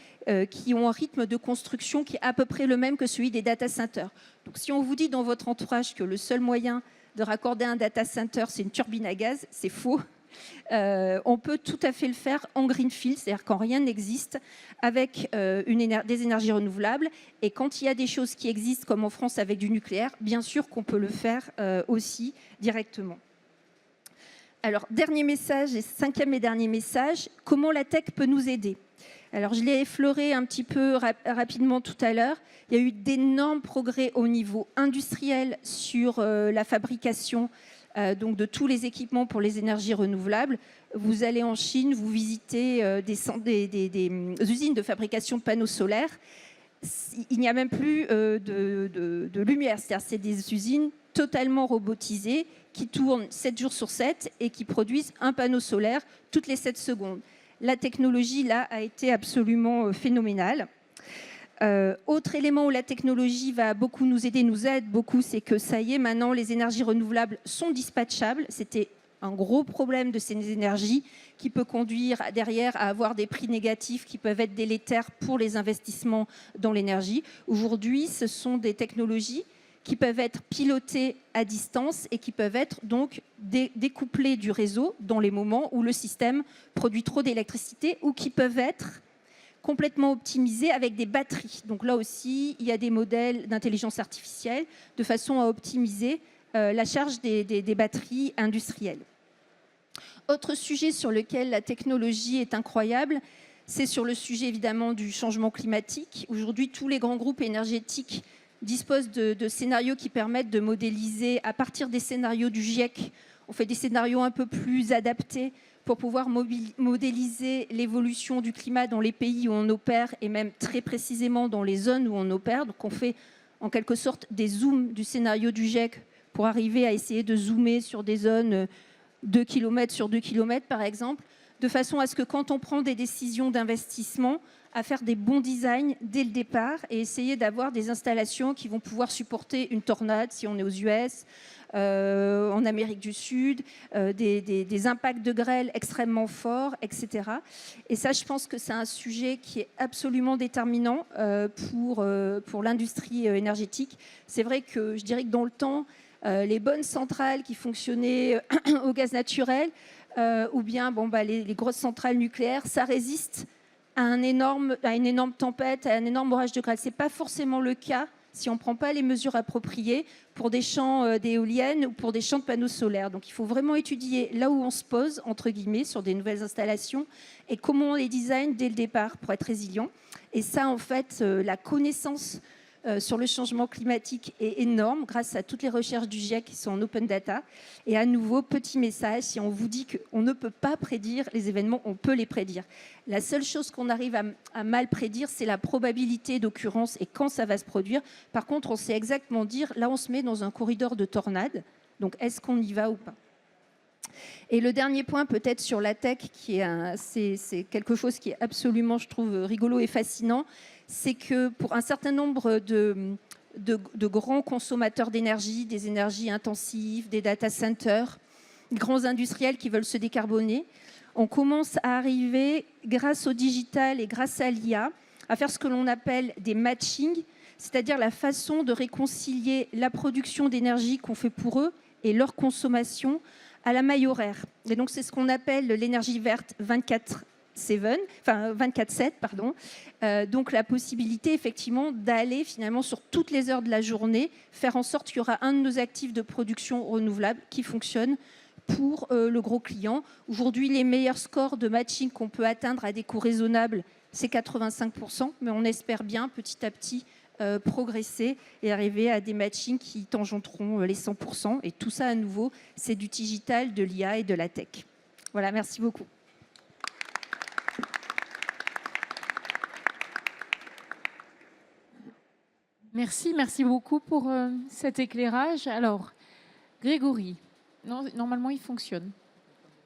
qui ont un rythme de construction qui est à peu près le même que celui des data centers. Donc si on vous dit dans votre entourage que le seul moyen de raccorder un data center, c'est une turbine à gaz, c'est faux. On peut tout à fait le faire en greenfield, c'est-à-dire quand rien n'existe, avec des énergies renouvelables. Et quand il y a des choses qui existent, comme en France avec du nucléaire, bien sûr qu'on peut le faire aussi directement. Alors, dernier message, et cinquième et dernier message, comment la tech peut nous aider? Alors, je l'ai effleuré un petit peu rapidement tout à l'heure. Il y a eu d'énormes progrès au niveau industriel sur la fabrication donc de tous les équipements pour les énergies renouvelables. Vous allez en Chine, vous visitez des usines de fabrication de panneaux solaires. Il n'y a même plus de lumière, c'est-à-dire c'est des usines totalement robotisées qui tournent 7 jours sur 7 et qui produisent un panneau solaire toutes les 7 secondes. La technologie, là, a été absolument phénoménale. Autre élément où la technologie va beaucoup nous aider, nous aide beaucoup, c'est que ça y est, maintenant, les énergies renouvelables sont dispatchables. C'était un gros problème de ces énergies qui peut conduire derrière à avoir des prix négatifs qui peuvent être délétères pour les investissements dans l'énergie. Aujourd'hui, ce sont des technologies qui peuvent être pilotées à distance et qui peuvent être donc découplées du réseau dans les moments où le système produit trop d'électricité ou qui peuvent être complètement optimisées avec des batteries. Donc là aussi, il y a des modèles d'intelligence artificielle de façon à optimiser la charge des batteries industrielles. Autre sujet sur lequel la technologie est incroyable, c'est sur le sujet évidemment du changement climatique. Aujourd'hui, tous les grands groupes énergétiques disposent de scénarios qui permettent de modéliser à partir des scénarios du GIEC. On fait des scénarios un peu plus adaptés pour pouvoir modéliser l'évolution du climat dans les pays où on opère et même très précisément dans les zones où on opère. Donc on fait en quelque sorte des zooms du scénario du GIEC pour arriver à essayer de zoomer sur des zones 2 km sur 2 km par exemple, de façon à ce que quand on prend des décisions d'investissement, à faire des bons designs dès le départ et essayer d'avoir des installations qui vont pouvoir supporter une tornade si on est aux US, en Amérique du Sud, des impacts de grêle extrêmement forts, etc. Et ça, je pense que c'est un sujet qui est absolument déterminant pour l'industrie énergétique. C'est vrai que je dirais que dans le temps, les bonnes centrales qui fonctionnaient au gaz naturel ou bien les grosses centrales nucléaires, ça résiste à une énorme tempête, à un énorme orage de grêle. Ce n'est pas forcément le cas si on ne prend pas les mesures appropriées pour des champs d'éoliennes ou pour des champs de panneaux solaires. Donc il faut vraiment étudier là où on se pose, entre guillemets, sur des nouvelles installations et comment on les design dès le départ pour être résilient. Et ça, en fait, la connaissance sur le changement climatique est énorme grâce à toutes les recherches du GIEC qui sont en open data. Et à nouveau, petit message, si on vous dit qu'on ne peut pas prédire les événements, on peut les prédire. La seule chose qu'on arrive à mal prédire, c'est la probabilité d'occurrence et quand ça va se produire. Par contre, on sait exactement dire, là on se met dans un corridor de tornade, donc est-ce qu'on y va ou pas? Et le dernier point, peut-être sur la tech, c'est quelque chose qui est absolument, je trouve, rigolo et fascinant, c'est que pour un certain nombre de grands consommateurs d'énergie, des énergies intensives, des data centers, grands industriels qui veulent se décarboner, on commence à arriver, grâce au digital et grâce à l'IA, à faire ce que l'on appelle des matchings, c'est-à-dire la façon de réconcilier la production d'énergie qu'on fait pour eux et leur consommation à la maille horaire. Et donc, c'est ce qu'on appelle l'énergie verte 24/7, pardon. Donc, la possibilité, effectivement, d'aller finalement sur toutes les heures de la journée, faire en sorte qu'il y aura un de nos actifs de production renouvelable qui fonctionne pour le gros client. Aujourd'hui, les meilleurs scores de matching qu'on peut atteindre à des coûts raisonnables, c'est 85%, mais on espère bien petit à petit progresser et arriver à des matchings qui tangenteront les 100%. Et tout ça, à nouveau, c'est du digital, de l'IA et de la tech. Voilà, merci beaucoup. Merci beaucoup pour cet éclairage. Alors, Grégory, normalement, il fonctionne.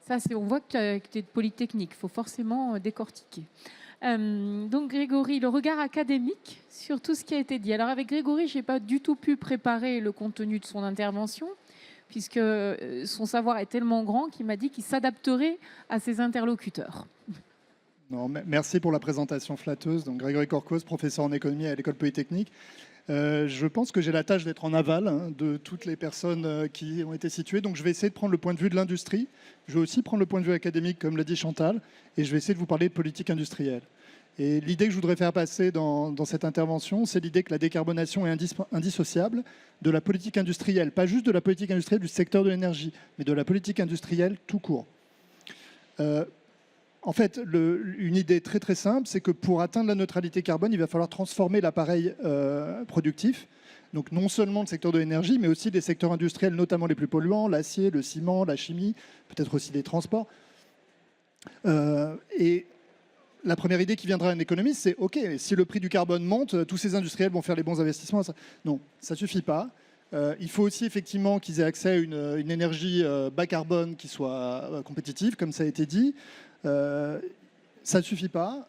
Ça, on voit que tu es de Polytechnique, il faut forcément décortiquer. Donc Grégory, le regard académique sur tout ce qui a été dit. Alors avec Grégory, je n'ai pas du tout pu préparer le contenu de son intervention, puisque son savoir est tellement grand qu'il m'a dit qu'il s'adapterait à ses interlocuteurs. Non, merci pour la présentation flatteuse. Donc Grégory Corcos, professeur en économie à l'École Polytechnique. Je pense que j'ai la tâche d'être en aval de toutes les personnes qui ont été situées. Donc je vais essayer de prendre le point de vue de l'industrie. Je vais aussi prendre le point de vue académique, comme l'a dit Chantal. Et je vais essayer de vous parler de politique industrielle. Et l'idée que je voudrais faire passer dans cette intervention, c'est l'idée que la décarbonation est indissociable de la politique industrielle. Pas juste de la politique industrielle du secteur de l'énergie, mais de la politique industrielle tout court. En fait, une idée très très simple, c'est que pour atteindre la neutralité carbone, il va falloir transformer l'appareil productif. Donc non seulement le secteur de l'énergie, mais aussi les secteurs industriels, notamment les plus polluants, l'acier, le ciment, la chimie, peut-être aussi les transports. Et la première idée qui viendra à un économiste, c'est OK, si le prix du carbone monte, tous ces industriels vont faire les bons investissements. Non, ça ne suffit pas. Il faut aussi effectivement qu'ils aient accès à une énergie bas carbone qui soit compétitive, comme ça a été dit. Ça ne suffit pas.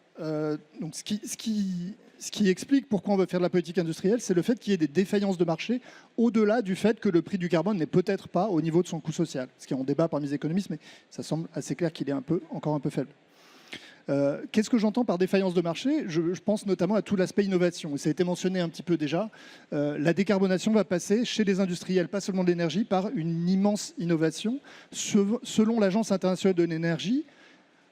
Donc ce qui explique pourquoi on veut faire de la politique industrielle, c'est le fait qu'il y ait des défaillances de marché au-delà du fait que le prix du carbone n'est peut-être pas au niveau de son coût social. Ce qui est en débat parmi les économistes, mais ça semble assez clair qu'il est encore un peu faible. Qu'est-ce que j'entends par défaillance de marché? Je pense notamment à tout l'aspect innovation. Et ça a été mentionné un petit peu déjà. La décarbonation va passer chez les industriels, pas seulement de l'énergie, par une immense innovation. Selon l'Agence internationale de l'énergie,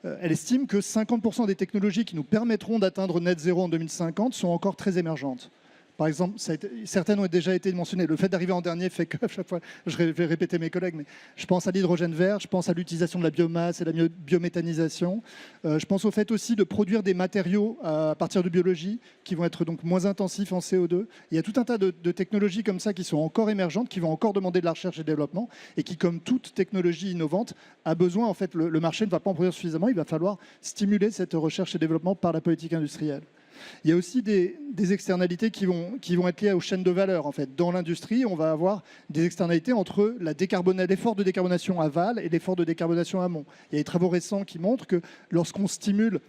elle estime que 50% des technologies qui nous permettront d'atteindre net zéro en 2050 sont encore très émergentes. Par exemple, certaines ont déjà été mentionnées. Le fait d'arriver en dernier fait que, à chaque fois, je vais répéter mes collègues, mais je pense à l'hydrogène vert, je pense à l'utilisation de la biomasse et la biométhanisation. Je pense au fait aussi de produire des matériaux à partir de biologie qui vont être donc moins intensifs en CO2. Il y a tout un tas de technologies comme ça qui sont encore émergentes, qui vont encore demander de la recherche et développement et qui, comme toute technologie innovante, a besoin, en fait, le marché ne va pas en produire suffisamment, il va falloir stimuler cette recherche et développement par la politique industrielle. Il y a aussi des externalités qui vont être liées aux chaînes de valeur. En fait, dans l'industrie, on va avoir des externalités entre l'effort de décarbonation aval et l'effort de décarbonation amont. Il y a des travaux récents qui montrent que lorsqu'on stimule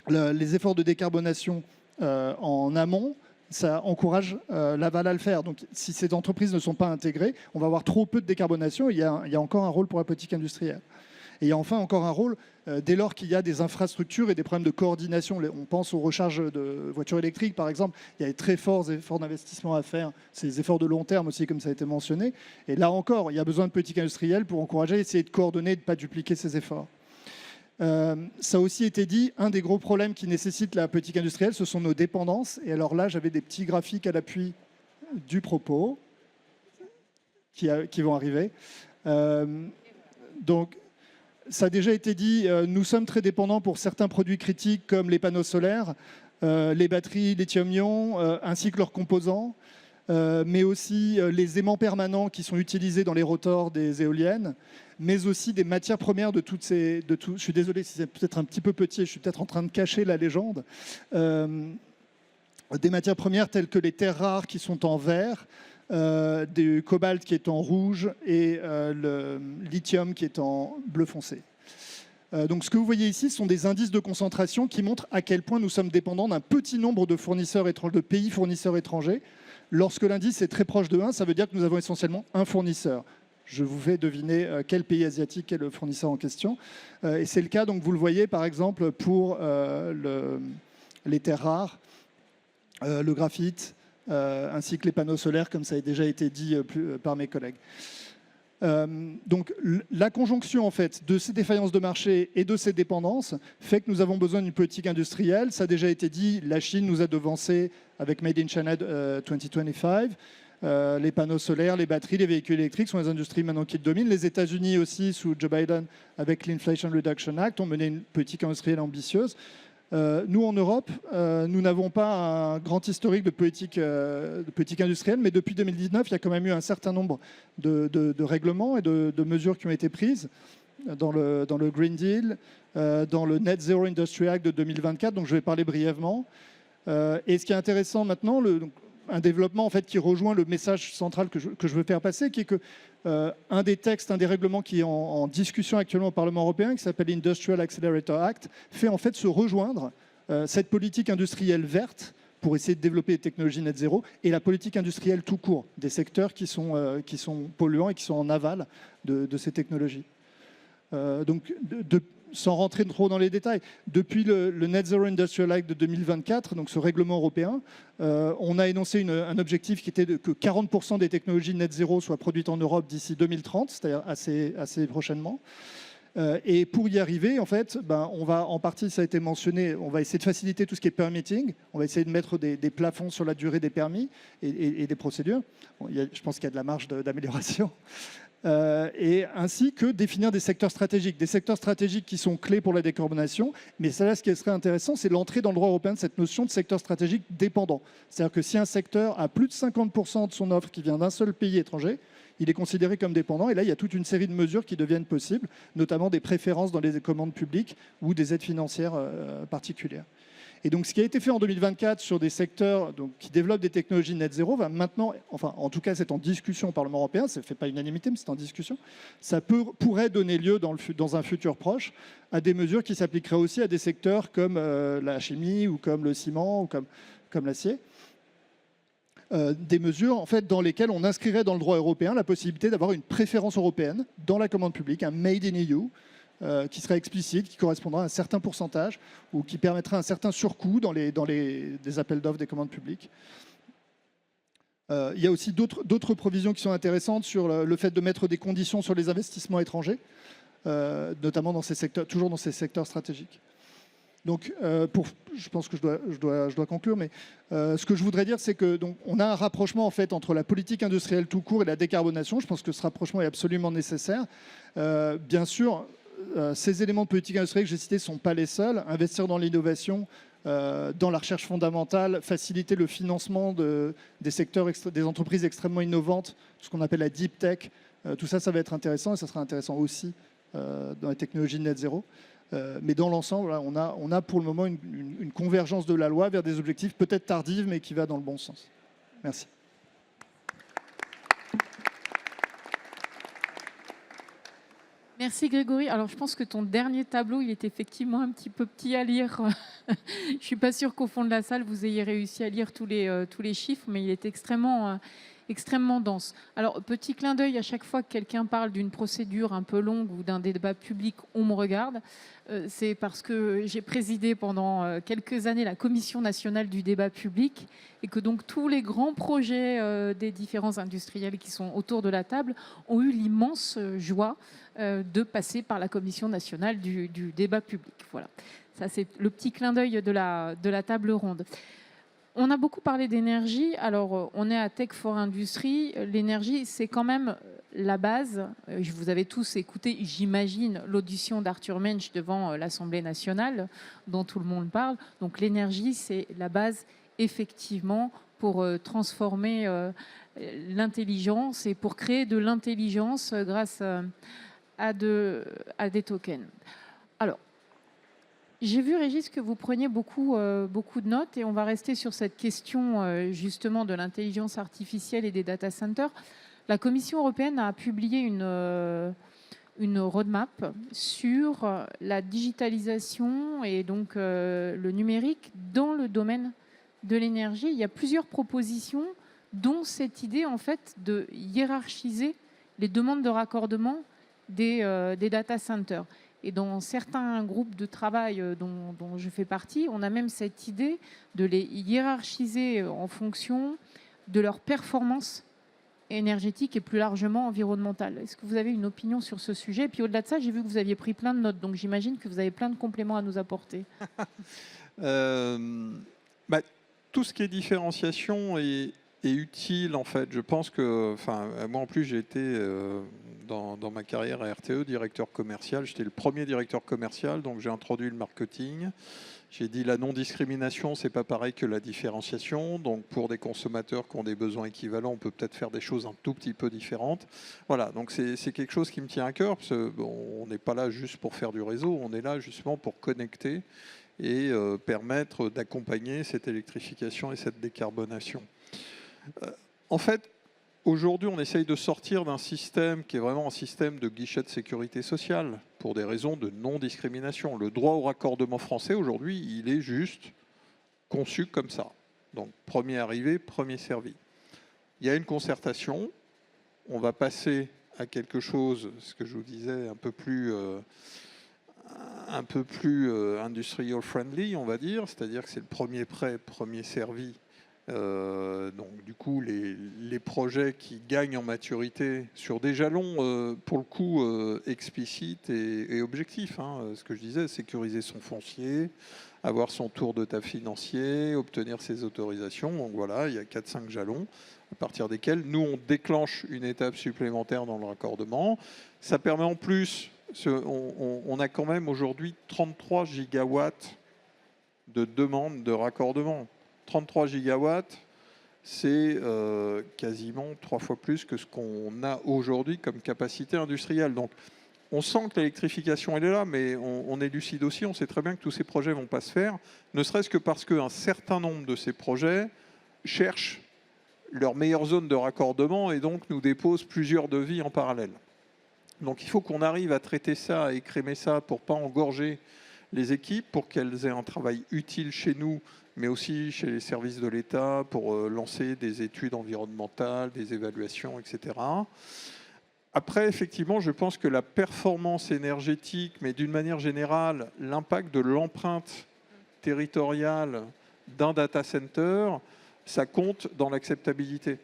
les efforts de décarbonation en amont, ça encourage l'aval à le faire. Donc, si ces entreprises ne sont pas intégrées, on va avoir trop peu de décarbonation. Il y a encore un rôle pour la politique industrielle. Et il y a enfin encore un rôle dès lors qu'il y a des infrastructures et des problèmes de coordination. On pense aux recharges de voitures électriques, par exemple. Il y a des très forts efforts d'investissement à faire. C'est des efforts de long terme aussi, comme ça a été mentionné. Et là encore, il y a besoin de politique industrielle pour encourager, essayer de coordonner et de ne pas dupliquer ces efforts. Ça a aussi été dit, un des gros problèmes qui nécessite la politique industrielle, ce sont nos dépendances. Et alors là, j'avais des petits graphiques à l'appui du propos qui vont arriver. Donc, ça a déjà été dit, nous sommes très dépendants pour certains produits critiques comme les panneaux solaires, les batteries lithium-ion, ainsi que leurs composants, mais aussi les aimants permanents qui sont utilisés dans les rotors des éoliennes, mais aussi des matières premières de toutes ces... Je suis désolé si c'est peut-être un petit peu petit, je suis peut-être en train de cacher la légende. Des matières premières telles que les terres rares qui sont en vert, du cobalt qui est en rouge et le lithium qui est en bleu foncé. Donc ce que vous voyez ici sont des indices de concentration qui montrent à quel point nous sommes dépendants d'un petit nombre de fournisseurs étrangers, de pays fournisseurs étrangers. Lorsque l'indice est très proche de 1, ça veut dire que nous avons essentiellement un fournisseur. Je vous fais deviner quel pays asiatique est le fournisseur en question. Et c'est le cas, donc vous le voyez par exemple pour les terres rares, le graphite, ainsi que les panneaux solaires, comme ça a déjà été dit par mes collègues. Donc la conjonction en fait de ces défaillances de marché et de ces dépendances fait que nous avons besoin d'une politique industrielle. Ça a déjà été dit, la Chine nous a devancé avec Made in China 2025. Les panneaux solaires, les batteries, les véhicules électriques sont les industries maintenant qui dominent. Les États-Unis aussi, sous Joe Biden, avec l'Inflation Reduction Act, ont mené une politique industrielle ambitieuse. Nous, en Europe, nous n'avons pas un grand historique de politique industrielle, mais depuis 2019, il y a quand même eu un certain nombre de règlements et de mesures qui ont été prises dans le Green Deal, dans le Net Zero Industry Act de 2024, donc je vais parler brièvement. Et ce qui est intéressant maintenant, un développement en fait, qui rejoint le message central que je veux faire passer, qui est que un des textes, un des règlements qui est en discussion actuellement au Parlement européen, qui s'appelle Industrial Accelerator Act, fait en fait se rejoindre cette politique industrielle verte pour essayer de développer des technologies net zéro et la politique industrielle tout court, des secteurs qui sont polluants et qui sont en aval de ces technologies. Donc, sans rentrer trop dans les détails, depuis le Net Zero Industrial Act de 2024, donc ce règlement européen, on a énoncé un objectif qui était que 40% des technologies net zéro soient produites en Europe d'ici 2030, c'est-à-dire assez prochainement. Et pour y arriver, en fait, on va, en partie, ça a été mentionné, on va essayer de faciliter tout ce qui est permitting, on va essayer de mettre des plafonds sur la durée des permis et des procédures. Bon, je pense qu'il y a de la marge d'amélioration. Et ainsi que définir des secteurs stratégiques qui sont clés pour la décarbonation. Mais ça, là, ce qui serait intéressant, c'est l'entrée dans le droit européen de cette notion de secteur stratégique dépendant. C'est-à-dire que si un secteur a plus de 50% de son offre qui vient d'un seul pays étranger, il est considéré comme dépendant. Et là, il y a toute une série de mesures qui deviennent possibles, notamment des préférences dans les commandes publiques ou des aides financières particulières. Et donc, ce qui a été fait en 2024 sur des secteurs qui développent des technologies net zéro va maintenant, enfin, en tout cas, c'est en discussion au Parlement européen, ça ne fait pas unanimité, mais c'est en discussion. Ça pourrait donner lieu dans un futur proche à des mesures qui s'appliqueraient aussi à des secteurs comme la chimie ou comme le ciment ou comme l'acier. Des mesures en fait, dans lesquelles on inscrirait dans le droit européen la possibilité d'avoir une préférence européenne dans la commande publique, un Made in EU, qui serait explicite, qui correspondra à un certain pourcentage ou qui permettrait un certain surcoût dans des appels d'offres des commandes publiques. Il y a aussi d'autres provisions qui sont intéressantes sur le fait de mettre des conditions sur les investissements étrangers, notamment dans ces secteurs, toujours dans ces secteurs stratégiques. Donc, je pense que je dois conclure, mais ce que je voudrais dire, c'est que on a un rapprochement en fait entre la politique industrielle tout court et la décarbonation. Je pense que ce rapprochement est absolument nécessaire. Bien sûr, ces éléments de politique industrielle que j'ai cités ne sont pas les seuls. Investir dans l'innovation, dans la recherche fondamentale, faciliter le financement des secteurs, des entreprises extrêmement innovantes, ce qu'on appelle la deep tech, tout ça, ça va être intéressant et ça sera intéressant aussi dans les technologies net zéro. Mais dans l'ensemble, on a pour le moment une convergence de la loi vers des objectifs peut-être tardives, mais qui va dans le bon sens. Merci. Merci Grégory. Alors je pense que ton dernier tableau, il est effectivement un petit peu petit à lire. Je ne suis pas sûre qu'au fond de la salle, vous ayez réussi à lire tous les chiffres, mais il est extrêmement dense. Alors, petit clin d'œil, à chaque fois que quelqu'un parle d'une procédure un peu longue ou d'un débat public, on me regarde. C'est parce que j'ai présidé pendant quelques années la Commission nationale du débat public et que donc tous les grands projets des différents industriels qui sont autour de la table ont eu l'immense joie de passer par la Commission nationale du débat public. Voilà. Ça, c'est le petit clin d'œil de la table ronde. On a beaucoup parlé d'énergie. Alors, on est à Tech for Industry. L'énergie, c'est quand même la base. Vous avez tous écouté, j'imagine, l'audition d'Arthur Mensch devant l'Assemblée nationale, dont tout le monde parle. Donc, l'énergie, c'est la base, effectivement, pour transformer l'intelligence et pour créer de l'intelligence grâce à des tokens. Alors, j'ai vu, Régis, que vous preniez beaucoup de notes et on va rester sur cette question justement de l'intelligence artificielle et des data centers. La Commission européenne a publié une roadmap sur la digitalisation et donc le numérique dans le domaine de l'énergie. Il y a plusieurs propositions, dont cette idée en fait de hiérarchiser les demandes de raccordement des data centers. Et dans certains groupes de travail dont je fais partie, on a même cette idée de les hiérarchiser en fonction de leur performance énergétique et plus largement environnementale. Est-ce que vous avez une opinion sur ce sujet? Et puis au-delà de ça, j'ai vu que vous aviez pris plein de notes, donc j'imagine que vous avez plein de compléments à nous apporter. Tout ce qui est différenciation est utile en fait. Je pense que, moi en plus j'ai été dans ma carrière à RTE directeur commercial. J'étais le premier directeur commercial, donc j'ai introduit le marketing. J'ai dit la non-discrimination, c'est pas pareil que la différenciation. Donc pour des consommateurs qui ont des besoins équivalents, on peut peut-être faire des choses un tout petit peu différentes. Voilà, donc c'est quelque chose qui me tient à cœur, parce que on n'est pas là juste pour faire du réseau, on est là justement pour connecter et permettre d'accompagner cette électrification et cette décarbonation. En fait, aujourd'hui, on essaye de sortir d'un système qui est vraiment un système de guichet de sécurité sociale pour des raisons de non-discrimination. Le droit au raccordement français, aujourd'hui, il est juste conçu comme ça. Donc, premier arrivé, premier servi. Il y a une concertation. On va passer à quelque chose, ce que je vous disais, un peu plus industrial friendly, on va dire. C'est-à-dire que c'est le premier prêt, premier servi. Donc du coup les projets qui gagnent en maturité sur des jalons pour le coup explicites et objectifs, ce que je disais, sécuriser son foncier, avoir son tour de table financier, obtenir ses autorisations. Donc voilà, il y a 4-5 jalons à partir desquels nous on déclenche une étape supplémentaire dans le raccordement. Ça permet en plus, on a quand même aujourd'hui 33 gigawatts de demandes de raccordement. 33 gigawatts, c'est quasiment 3 fois plus que ce qu'on a aujourd'hui comme capacité industrielle. Donc, on sent que l'électrification, elle est là, mais on est lucide aussi. On sait très bien que tous ces projets ne vont pas se faire, ne serait-ce que parce qu'un certain nombre de ces projets cherchent leur meilleure zone de raccordement et donc nous déposent plusieurs devis en parallèle. Donc, il faut qu'on arrive à traiter ça, à écrémer ça pour ne pas engorger les équipes, pour qu'elles aient un travail utile chez nous, mais aussi chez les services de l'État pour lancer des études environnementales, des évaluations, etc. Après, effectivement, je pense que la performance énergétique, mais d'une manière générale, l'impact de l'empreinte territoriale d'un data center, ça compte dans l'acceptabilité.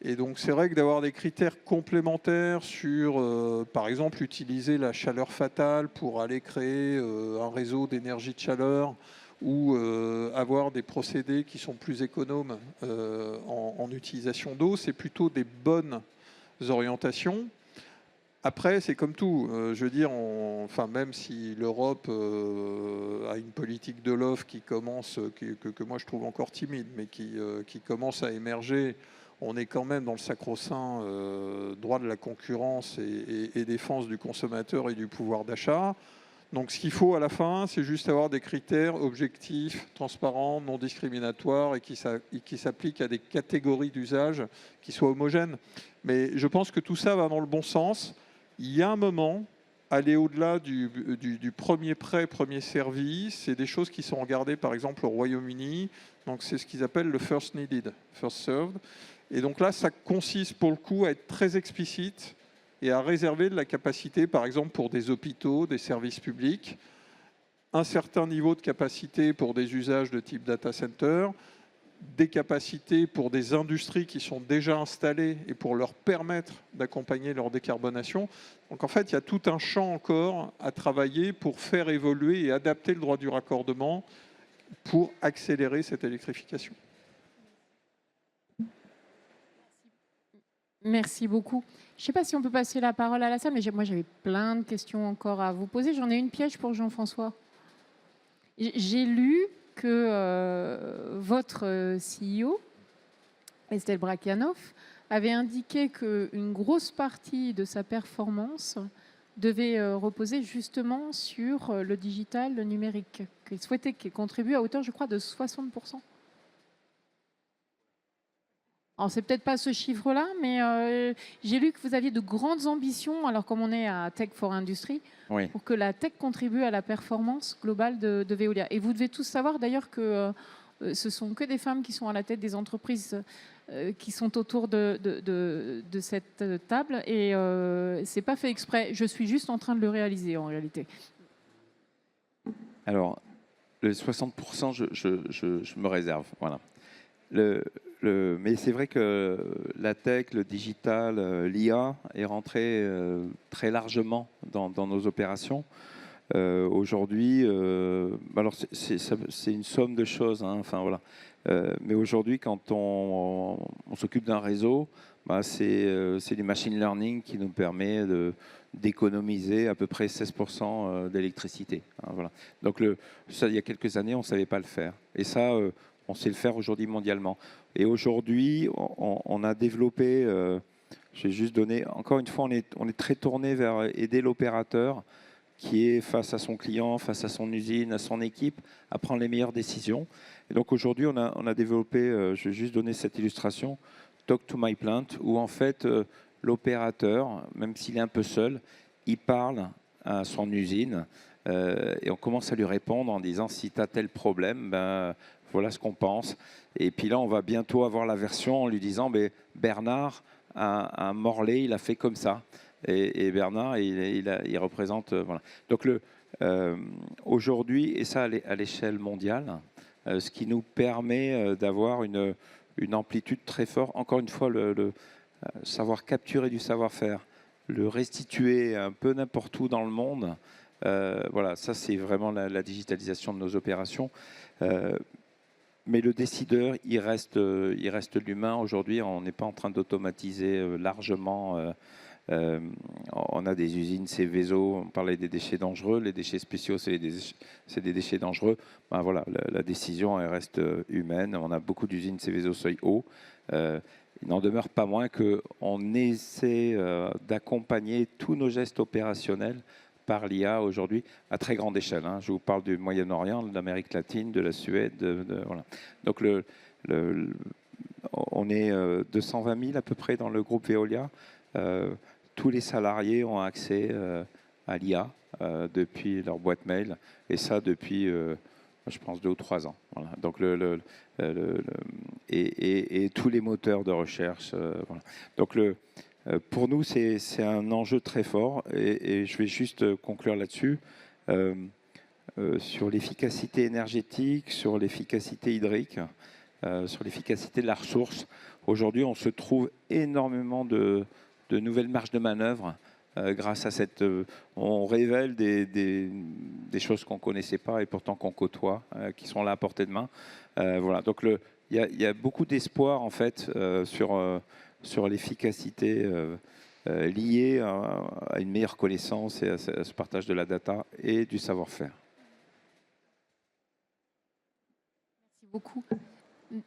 Et donc, c'est vrai que d'avoir des critères complémentaires sur, par exemple, utiliser la chaleur fatale pour aller créer un réseau d'énergie de chaleur, ou avoir des procédés qui sont plus économes en utilisation d'eau, c'est plutôt des bonnes orientations. Après, c'est comme tout. Je veux dire, même si l'Europe a une politique de l'offre qui commence, que moi je trouve encore timide, mais qui commence à émerger, on est quand même dans le sacro-saint droit de la concurrence et défense du consommateur et du pouvoir d'achat. Donc ce qu'il faut à la fin, c'est juste avoir des critères objectifs, transparents, non discriminatoires et qui s'appliquent à des catégories d'usage qui soient homogènes. Mais je pense que tout ça va dans le bon sens. Il y a un moment, aller au-delà du premier prêt, premier servi, c'est des choses qui sont regardées par exemple au Royaume-Uni. Donc c'est ce qu'ils appellent le first needed, first served. Et donc là, ça consiste pour le coup à être très explicite et à réserver de la capacité, par exemple, pour des hôpitaux, des services publics, un certain niveau de capacité pour des usages de type data center, des capacités pour des industries qui sont déjà installées et pour leur permettre d'accompagner leur décarbonation. Donc en fait, il y a tout un champ encore à travailler pour faire évoluer et adapter le droit du raccordement pour accélérer cette électrification. Merci beaucoup. Je ne sais pas si on peut passer la parole à la salle, mais moi j'avais plein de questions encore à vous poser. J'en ai une piège pour Jean-François. J'ai lu que votre CEO, Estelle Brachlianoff, avait indiqué qu'une grosse partie de sa performance devait reposer justement sur le digital, le numérique, qu'il souhaitait qu'il contribue à hauteur, je crois, de 60%. Alors, c'est peut-être pas ce chiffre-là, mais j'ai lu que vous aviez de grandes ambitions, alors comme on est à Tech for Industry, Oui. pour que la tech contribue à la performance globale de Veolia. Et vous devez tous savoir d'ailleurs que ce sont que des femmes qui sont à la tête des entreprises qui sont autour de cette table, et c'est pas fait exprès. Je suis juste en train de le réaliser en réalité. Alors, le 60%, je me réserve. Voilà. Mais c'est vrai que la tech, le digital, l'IA est rentré très largement dans nos opérations. Aujourd'hui, alors c'est une somme de choses, hein, enfin voilà. Mais aujourd'hui, quand on s'occupe d'un réseau, bah, c'est du machine learning qui nous permet d'économiser à peu près 16% d'électricité. Hein, voilà. Donc ça, il y a quelques années, on ne savait pas le faire. Et ça, on sait le faire aujourd'hui mondialement. Et aujourd'hui, on a développé, je vais juste donner, encore une fois, on est très tourné vers aider l'opérateur qui est face à son client, face à son usine, à son équipe, à prendre les meilleures décisions. Et donc aujourd'hui, on a développé, je vais juste donner cette illustration, Talk to My Plant, où en fait, l'opérateur, même s'il est un peu seul, il parle à son usine et on commence à lui répondre en disant si tu as tel problème, ben, voilà ce qu'on pense. Et puis là, on va bientôt avoir la version en lui disant Bernard, à Morlaix, il a fait comme ça. Et Bernard, il représente. Voilà. Donc aujourd'hui, et ça à l'échelle mondiale, ce qui nous permet d'avoir une amplitude très forte. Encore une fois, le savoir capturer du savoir-faire, le restituer un peu n'importe où dans le monde. Voilà, ça c'est vraiment la digitalisation de nos opérations. Mais le décideur, il reste l'humain. Aujourd'hui, on n'est pas en train d'automatiser largement. On a des usines Céveso, on parlait des déchets dangereux, les déchets spéciaux, c'est des déchets dangereux. Ben voilà, la décision elle reste humaine. On a beaucoup d'usines Céveso seuil haut. Il n'en demeure pas moins qu'on essaie d'accompagner tous nos gestes opérationnels par l'IA aujourd'hui à très grande échelle. Hein. Je vous parle du Moyen-Orient, de l'Amérique latine, de la Suède. Voilà. Donc on est 220 000 à peu près dans le groupe Veolia. Tous les salariés ont accès à l'IA depuis leur boîte mail, et ça depuis, je pense, 2 ou 3 ans. Voilà. Donc et tous les moteurs de recherche. Voilà. Donc pour nous, c'est un enjeu très fort, et je vais juste conclure là-dessus. Sur l'efficacité énergétique, sur l'efficacité hydrique, sur l'efficacité de la ressource. Aujourd'hui, on se trouve énormément de nouvelles marges de manœuvre grâce à cette... on révèle des choses qu'on ne connaissait pas et pourtant qu'on côtoie, qui sont là à portée de main. Voilà. Donc il y a beaucoup d'espoir en fait sur l'efficacité liée à une meilleure connaissance et à ce partage de la data et du savoir-faire. Merci beaucoup.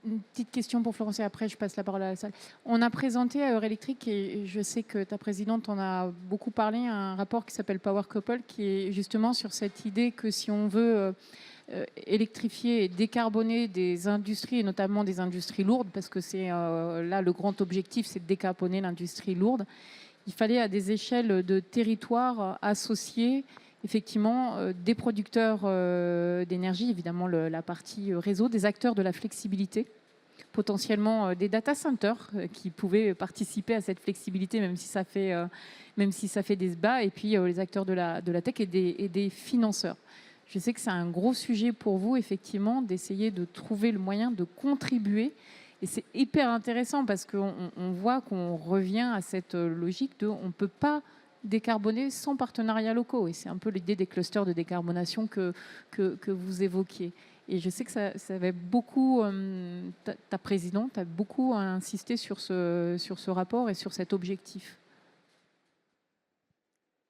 Une petite question pour Florence et après je passe la parole à la salle. On a présenté à Eurélectrique, et je sais que ta présidente en a beaucoup parlé, un rapport qui s'appelle Power Couple, qui est justement sur cette idée que si on veut électrifier et décarboner des industries, et notamment des industries lourdes, parce que c'est là le grand objectif, c'est de décarboner l'industrie lourde, il fallait à des échelles de territoire associer effectivement des producteurs d'énergie, évidemment la partie réseau, des acteurs de la flexibilité, potentiellement des data centers qui pouvaient participer à cette flexibilité, même si ça fait des débats, et puis les acteurs de la tech et des financeurs. Je sais que c'est un gros sujet pour vous, effectivement, d'essayer de trouver le moyen de contribuer. Et c'est hyper intéressant parce qu'on voit qu'on revient à cette logique de on ne peut pas décarboner sans partenariats locaux. Et c'est un peu l'idée des clusters de décarbonation que vous évoquiez. Et je sais que ça avait beaucoup, ta présidente a beaucoup insisté sur ce rapport et sur cet objectif.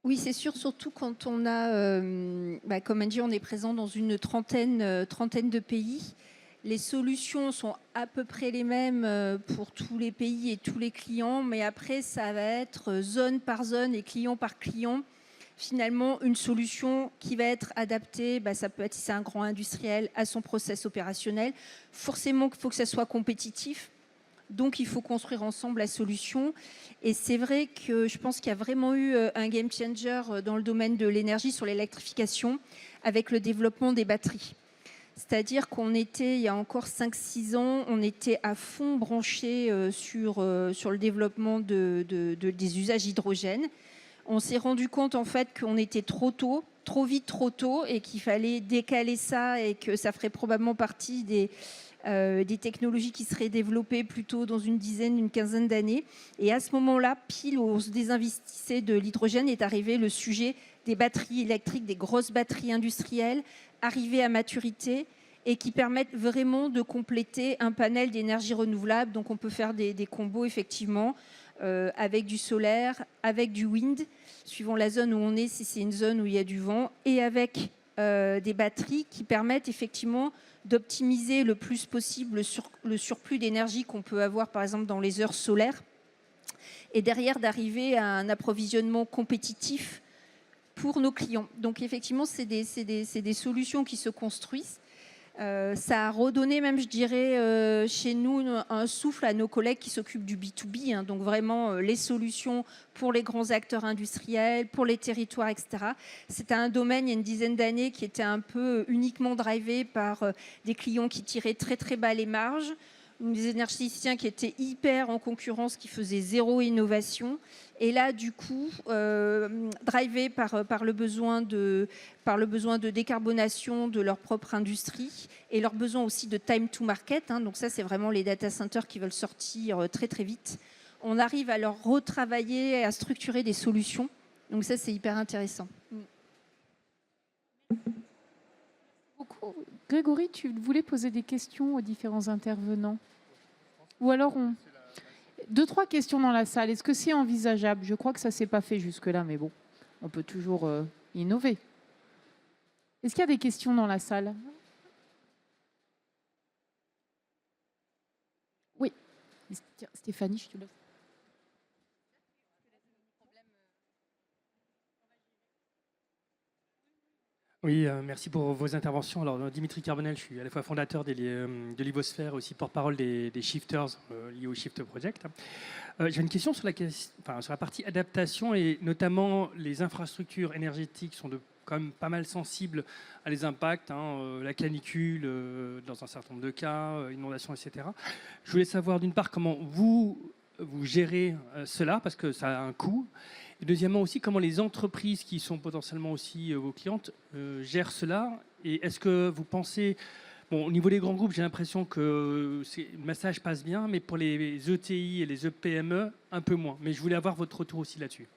Oui, c'est sûr, surtout quand on a, comme on dit, on est présent dans une trentaine de pays. Les solutions sont à peu près les mêmes pour tous les pays et tous les clients, mais après, ça va être zone par zone et client par client. Finalement, une solution qui va être adaptée, ça peut être, si c'est un grand industriel, à son process opérationnel. Forcément, il faut que ça soit compétitif. Donc, il faut construire ensemble la solution. Et c'est vrai que je pense qu'il y a vraiment eu un game changer dans le domaine de l'énergie sur l'électrification avec le développement des batteries. C'est-à-dire qu'on était, il y a encore 5-6 ans, on était à fond branché sur le développement des usages hydrogène. On s'est rendu compte en fait qu'on était trop tôt, trop vite, trop tôt, et qu'il fallait décaler ça et que ça ferait probablement partie des technologies qui seraient développées plutôt dans une quinzaine d'années. Et à ce moment-là, pile où on se désinvestissait de l'hydrogène, est arrivé le sujet des batteries électriques, des grosses batteries industrielles, arrivées à maturité et qui permettent vraiment de compléter un panel d'énergie renouvelable. Donc on peut faire des combos effectivement avec du solaire, avec du wind, suivant la zone où on est, si c'est une zone où il y a du vent, et avec des batteries qui permettent effectivement d'optimiser le plus possible le surplus d'énergie qu'on peut avoir par exemple dans les heures solaires, et derrière d'arriver à un approvisionnement compétitif pour nos clients. Donc effectivement, c'est des solutions qui se construisent. Ça a redonné même, je dirais, chez nous un souffle à nos collègues qui s'occupent du B2B, hein, donc vraiment les solutions pour les grands acteurs industriels, pour les territoires, etc. C'était un domaine, il y a une dizaine d'années, qui était un peu uniquement drivé par des clients qui tiraient très très bas les marges, des énergéticiens qui étaient hyper en concurrence, qui faisaient zéro innovation. Et là, du coup, drivé par le besoin de décarbonation de leur propre industrie et leur besoin aussi de time to market. Hein, donc ça, c'est vraiment les data centers qui veulent sortir très très vite. On arrive à leur retravailler, à structurer des solutions. Donc ça, c'est hyper intéressant. Grégory, tu voulais poser des questions aux différents intervenants? Ou alors 2-3 questions dans la salle. Est-ce que c'est envisageable? Je crois que ça ne s'est pas fait jusque-là, mais bon, on peut toujours innover. Est-ce qu'il y a des questions dans la salle? Oui. Stéphanie, je te laisse. Oui, merci pour vos interventions. Alors, Dimitri Carbonel, je suis à la fois fondateur de Livosphère et aussi porte-parole des Shifters liés au Shift Project. J'ai une question sur la partie adaptation et notamment les infrastructures énergétiques sont quand même pas mal sensibles à les impacts, la canicule dans un certain nombre de cas, inondations, etc. Je voulais savoir d'une part comment vous gérez cela parce que ça a un coût. Et deuxièmement aussi, comment les entreprises qui sont potentiellement aussi vos clientes gèrent cela. Et est-ce que vous pensez... Bon, au niveau des grands groupes, j'ai l'impression que le message passe bien, mais pour les ETI et les EPME, un peu moins. Mais je voulais avoir votre retour aussi là-dessus.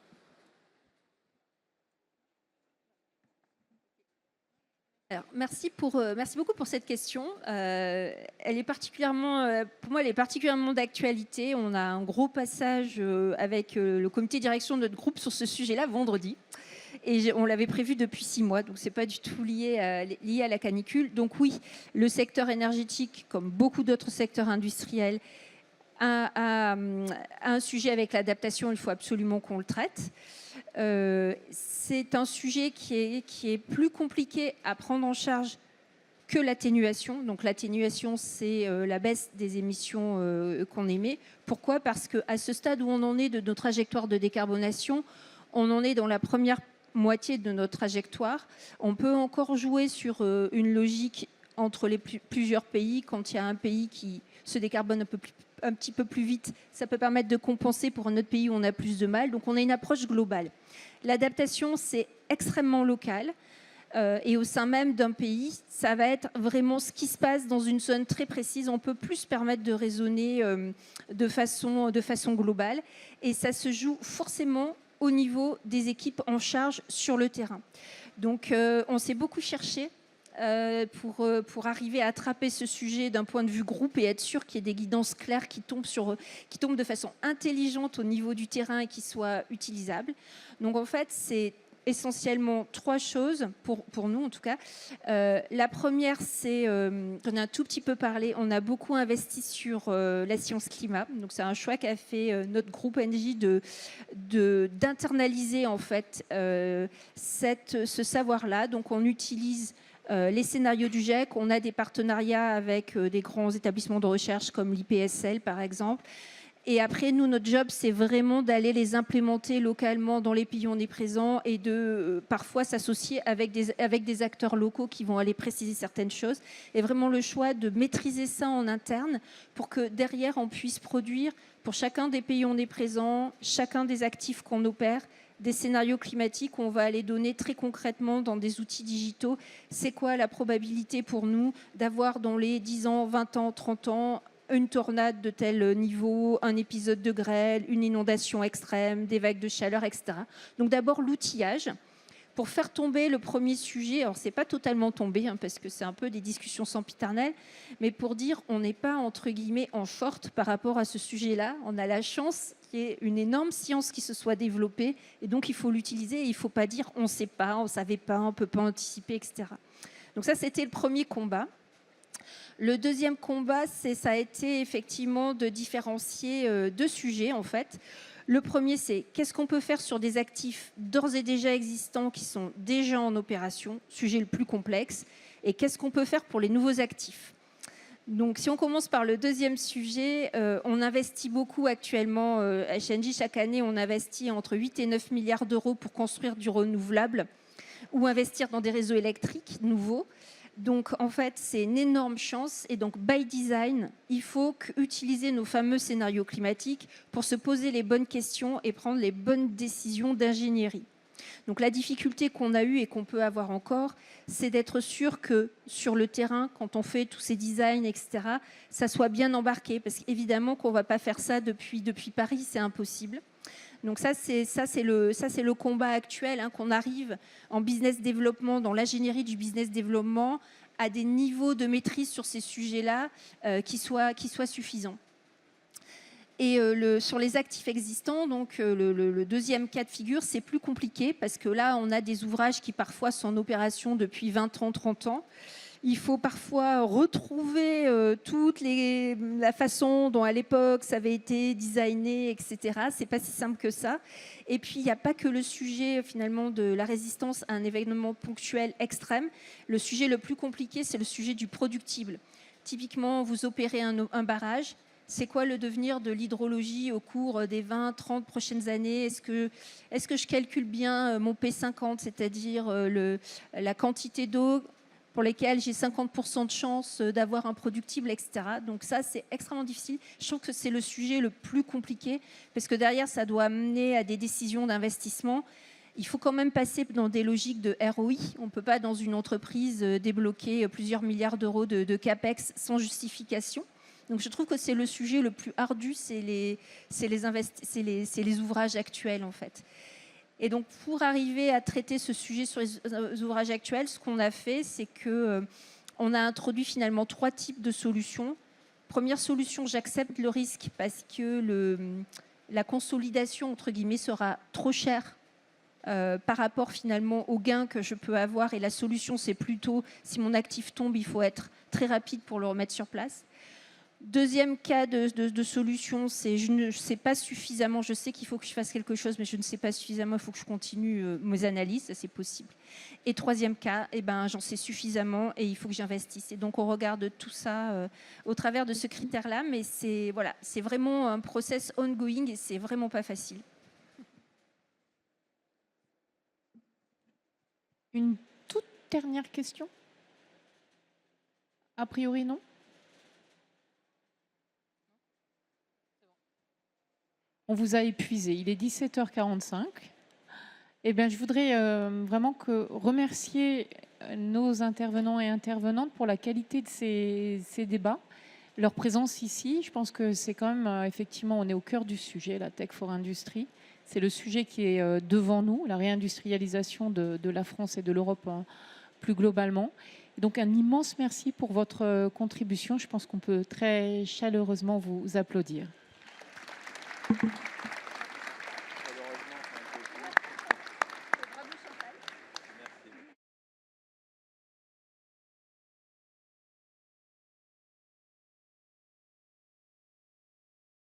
Alors, merci beaucoup pour cette question. Elle est particulièrement, pour moi, elle est particulièrement d'actualité. On a un gros passage avec le comité de direction de notre groupe sur ce sujet-là vendredi. Et on l'avait prévu depuis 6 mois, donc ce n'est pas du tout lié à la canicule. Donc oui, le secteur énergétique, comme beaucoup d'autres secteurs industriels, a un sujet avec l'adaptation, il faut absolument qu'on le traite. C'est un sujet qui est plus compliqué à prendre en charge que l'atténuation. Donc l'atténuation, c'est la baisse des émissions qu'on émet. Pourquoi? Parce qu'à ce stade où on en est de nos trajectoires de décarbonation, on en est dans la première moitié de notre trajectoire. On peut encore jouer sur une logique entre plusieurs pays. Quand il y a un pays qui se décarbone un petit peu plus vite, ça peut permettre de compenser pour un autre pays où on a plus de mal. Donc on a une approche globale. L'adaptation, c'est extrêmement local. Et au sein même d'un pays, ça va être vraiment ce qui se passe dans une zone très précise. On peut plus se permettre de raisonner de façon globale. Et ça se joue forcément au niveau des équipes en charge sur le terrain. Donc on s'est beaucoup cherché pour arriver à attraper ce sujet d'un point de vue groupe et être sûr qu'il y ait des guidances claires qui tombent de façon intelligente au niveau du terrain et qui soient utilisables. Donc en fait, c'est essentiellement 3 choses, pour nous en tout cas. La première, c'est, j'en ai un tout petit peu parlé, on a beaucoup investi sur la science climat. Donc c'est un choix qu'a fait notre groupe NJ d'internaliser en fait ce savoir-là. Donc on utilise les scénarios du GIEC, on a des partenariats avec des grands établissements de recherche comme l'IPSL par exemple. Et après, nous, notre job, c'est vraiment d'aller les implémenter localement dans les pays où on est présent et de parfois s'associer avec des acteurs locaux qui vont aller préciser certaines choses. Et vraiment le choix de maîtriser ça en interne pour que derrière, on puisse produire pour chacun des pays où on est présent, chacun des actifs qu'on opère, des scénarios climatiques où on va aller donner très concrètement dans des outils digitaux, c'est quoi la probabilité pour nous d'avoir dans les 10 ans, 20 ans, 30 ans, une tornade de tel niveau, un épisode de grêle, une inondation extrême, des vagues de chaleur, etc. Donc d'abord l'outillage pour faire tomber le premier sujet. Alors c'est pas totalement tombé parce que c'est un peu des discussions sempiternelles, mais pour dire on n'est pas entre guillemets en short par rapport à ce sujet-là. On a la chance qu'il y ait une énorme science qui se soit développée et donc il faut l'utiliser. Et il faut pas dire on sait pas, on savait pas, on peut pas anticiper, etc. Donc ça c'était le premier combat. Le deuxième combat, ça a été effectivement de différencier 2 sujets en fait. Le premier, c'est qu'est-ce qu'on peut faire sur des actifs d'ores et déjà existants qui sont déjà en opération, sujet le plus complexe, et qu'est-ce qu'on peut faire pour les nouveaux actifs. Donc si on commence par le deuxième sujet, on investit beaucoup actuellement à HNJ. Chaque année, on investit entre 8 et 9 milliards d'euros pour construire du renouvelable ou investir dans des réseaux électriques nouveaux. Donc, en fait, c'est une énorme chance. Et donc, by design, il faut utiliser nos fameux scénarios climatiques pour se poser les bonnes questions et prendre les bonnes décisions d'ingénierie. Donc, la difficulté qu'on a eue et qu'on peut avoir encore, c'est d'être sûr que sur le terrain, quand on fait tous ces designs, etc., ça soit bien embarqué. Parce qu'évidemment qu'on ne va pas faire ça depuis Paris, c'est impossible. Donc ça c'est le combat actuel, qu'on arrive en business développement, dans l'ingénierie du business développement, à des niveaux de maîtrise sur ces sujets-là qui soient suffisants. Et sur les actifs existants, donc le deuxième cas de figure, c'est plus compliqué parce que là, on a des ouvrages qui parfois sont en opération depuis 20 ans, 30 ans. Il faut parfois retrouver la façon dont à l'époque ça avait été designé, etc. C'est pas si simple que ça. Et puis il n'y a pas que le sujet finalement de la résistance à un événement ponctuel extrême. Le sujet le plus compliqué, c'est le sujet du productible. Typiquement, vous opérez un barrage. C'est quoi le devenir de l'hydrologie au cours des 20, 30 prochaines années ? Est-ce que je calcule bien mon P50, c'est-à-dire la quantité d'eau pour lesquels j'ai 50% de chance d'avoir un productible, etc. Donc ça, c'est extrêmement difficile. Je trouve que c'est le sujet le plus compliqué parce que derrière, ça doit amener à des décisions d'investissement. Il faut quand même passer dans des logiques de ROI. On ne peut pas, dans une entreprise, débloquer plusieurs milliards d'euros de CAPEX sans justification. Donc je trouve que c'est le sujet le plus ardu, c'est les ouvrages actuels, en fait. Et donc, pour arriver à traiter ce sujet sur les ouvrages actuels, ce qu'on a fait, c'est qu'on a introduit finalement 3 types de solutions. Première solution, j'accepte le risque parce que la consolidation, entre guillemets, sera trop chère par rapport finalement aux gains que je peux avoir. Et la solution, c'est plutôt, si mon actif tombe, il faut être très rapide pour le remettre sur place. Deuxième cas de solution, c'est je ne sais pas suffisamment, je sais qu'il faut que je fasse quelque chose, mais je ne sais pas suffisamment, il faut que je continue mes analyses, ça c'est possible. Et troisième cas, j'en sais suffisamment et il faut que j'investisse. Et donc on regarde tout ça au travers de ce critère-là, mais c'est vraiment un process ongoing et c'est vraiment pas facile. Une toute dernière question ? A priori, non ? On vous a épuisé. Il est 17h45. Je voudrais vraiment remercier nos intervenants et intervenantes pour la qualité de ces débats, leur présence ici. Je pense que c'est quand même, effectivement, on est au cœur du sujet, la Tech for Industry. C'est le sujet qui est devant nous, la réindustrialisation de la France et de l'Europe plus globalement. Donc un immense merci pour votre contribution. Je pense qu'on peut très chaleureusement vous applaudir.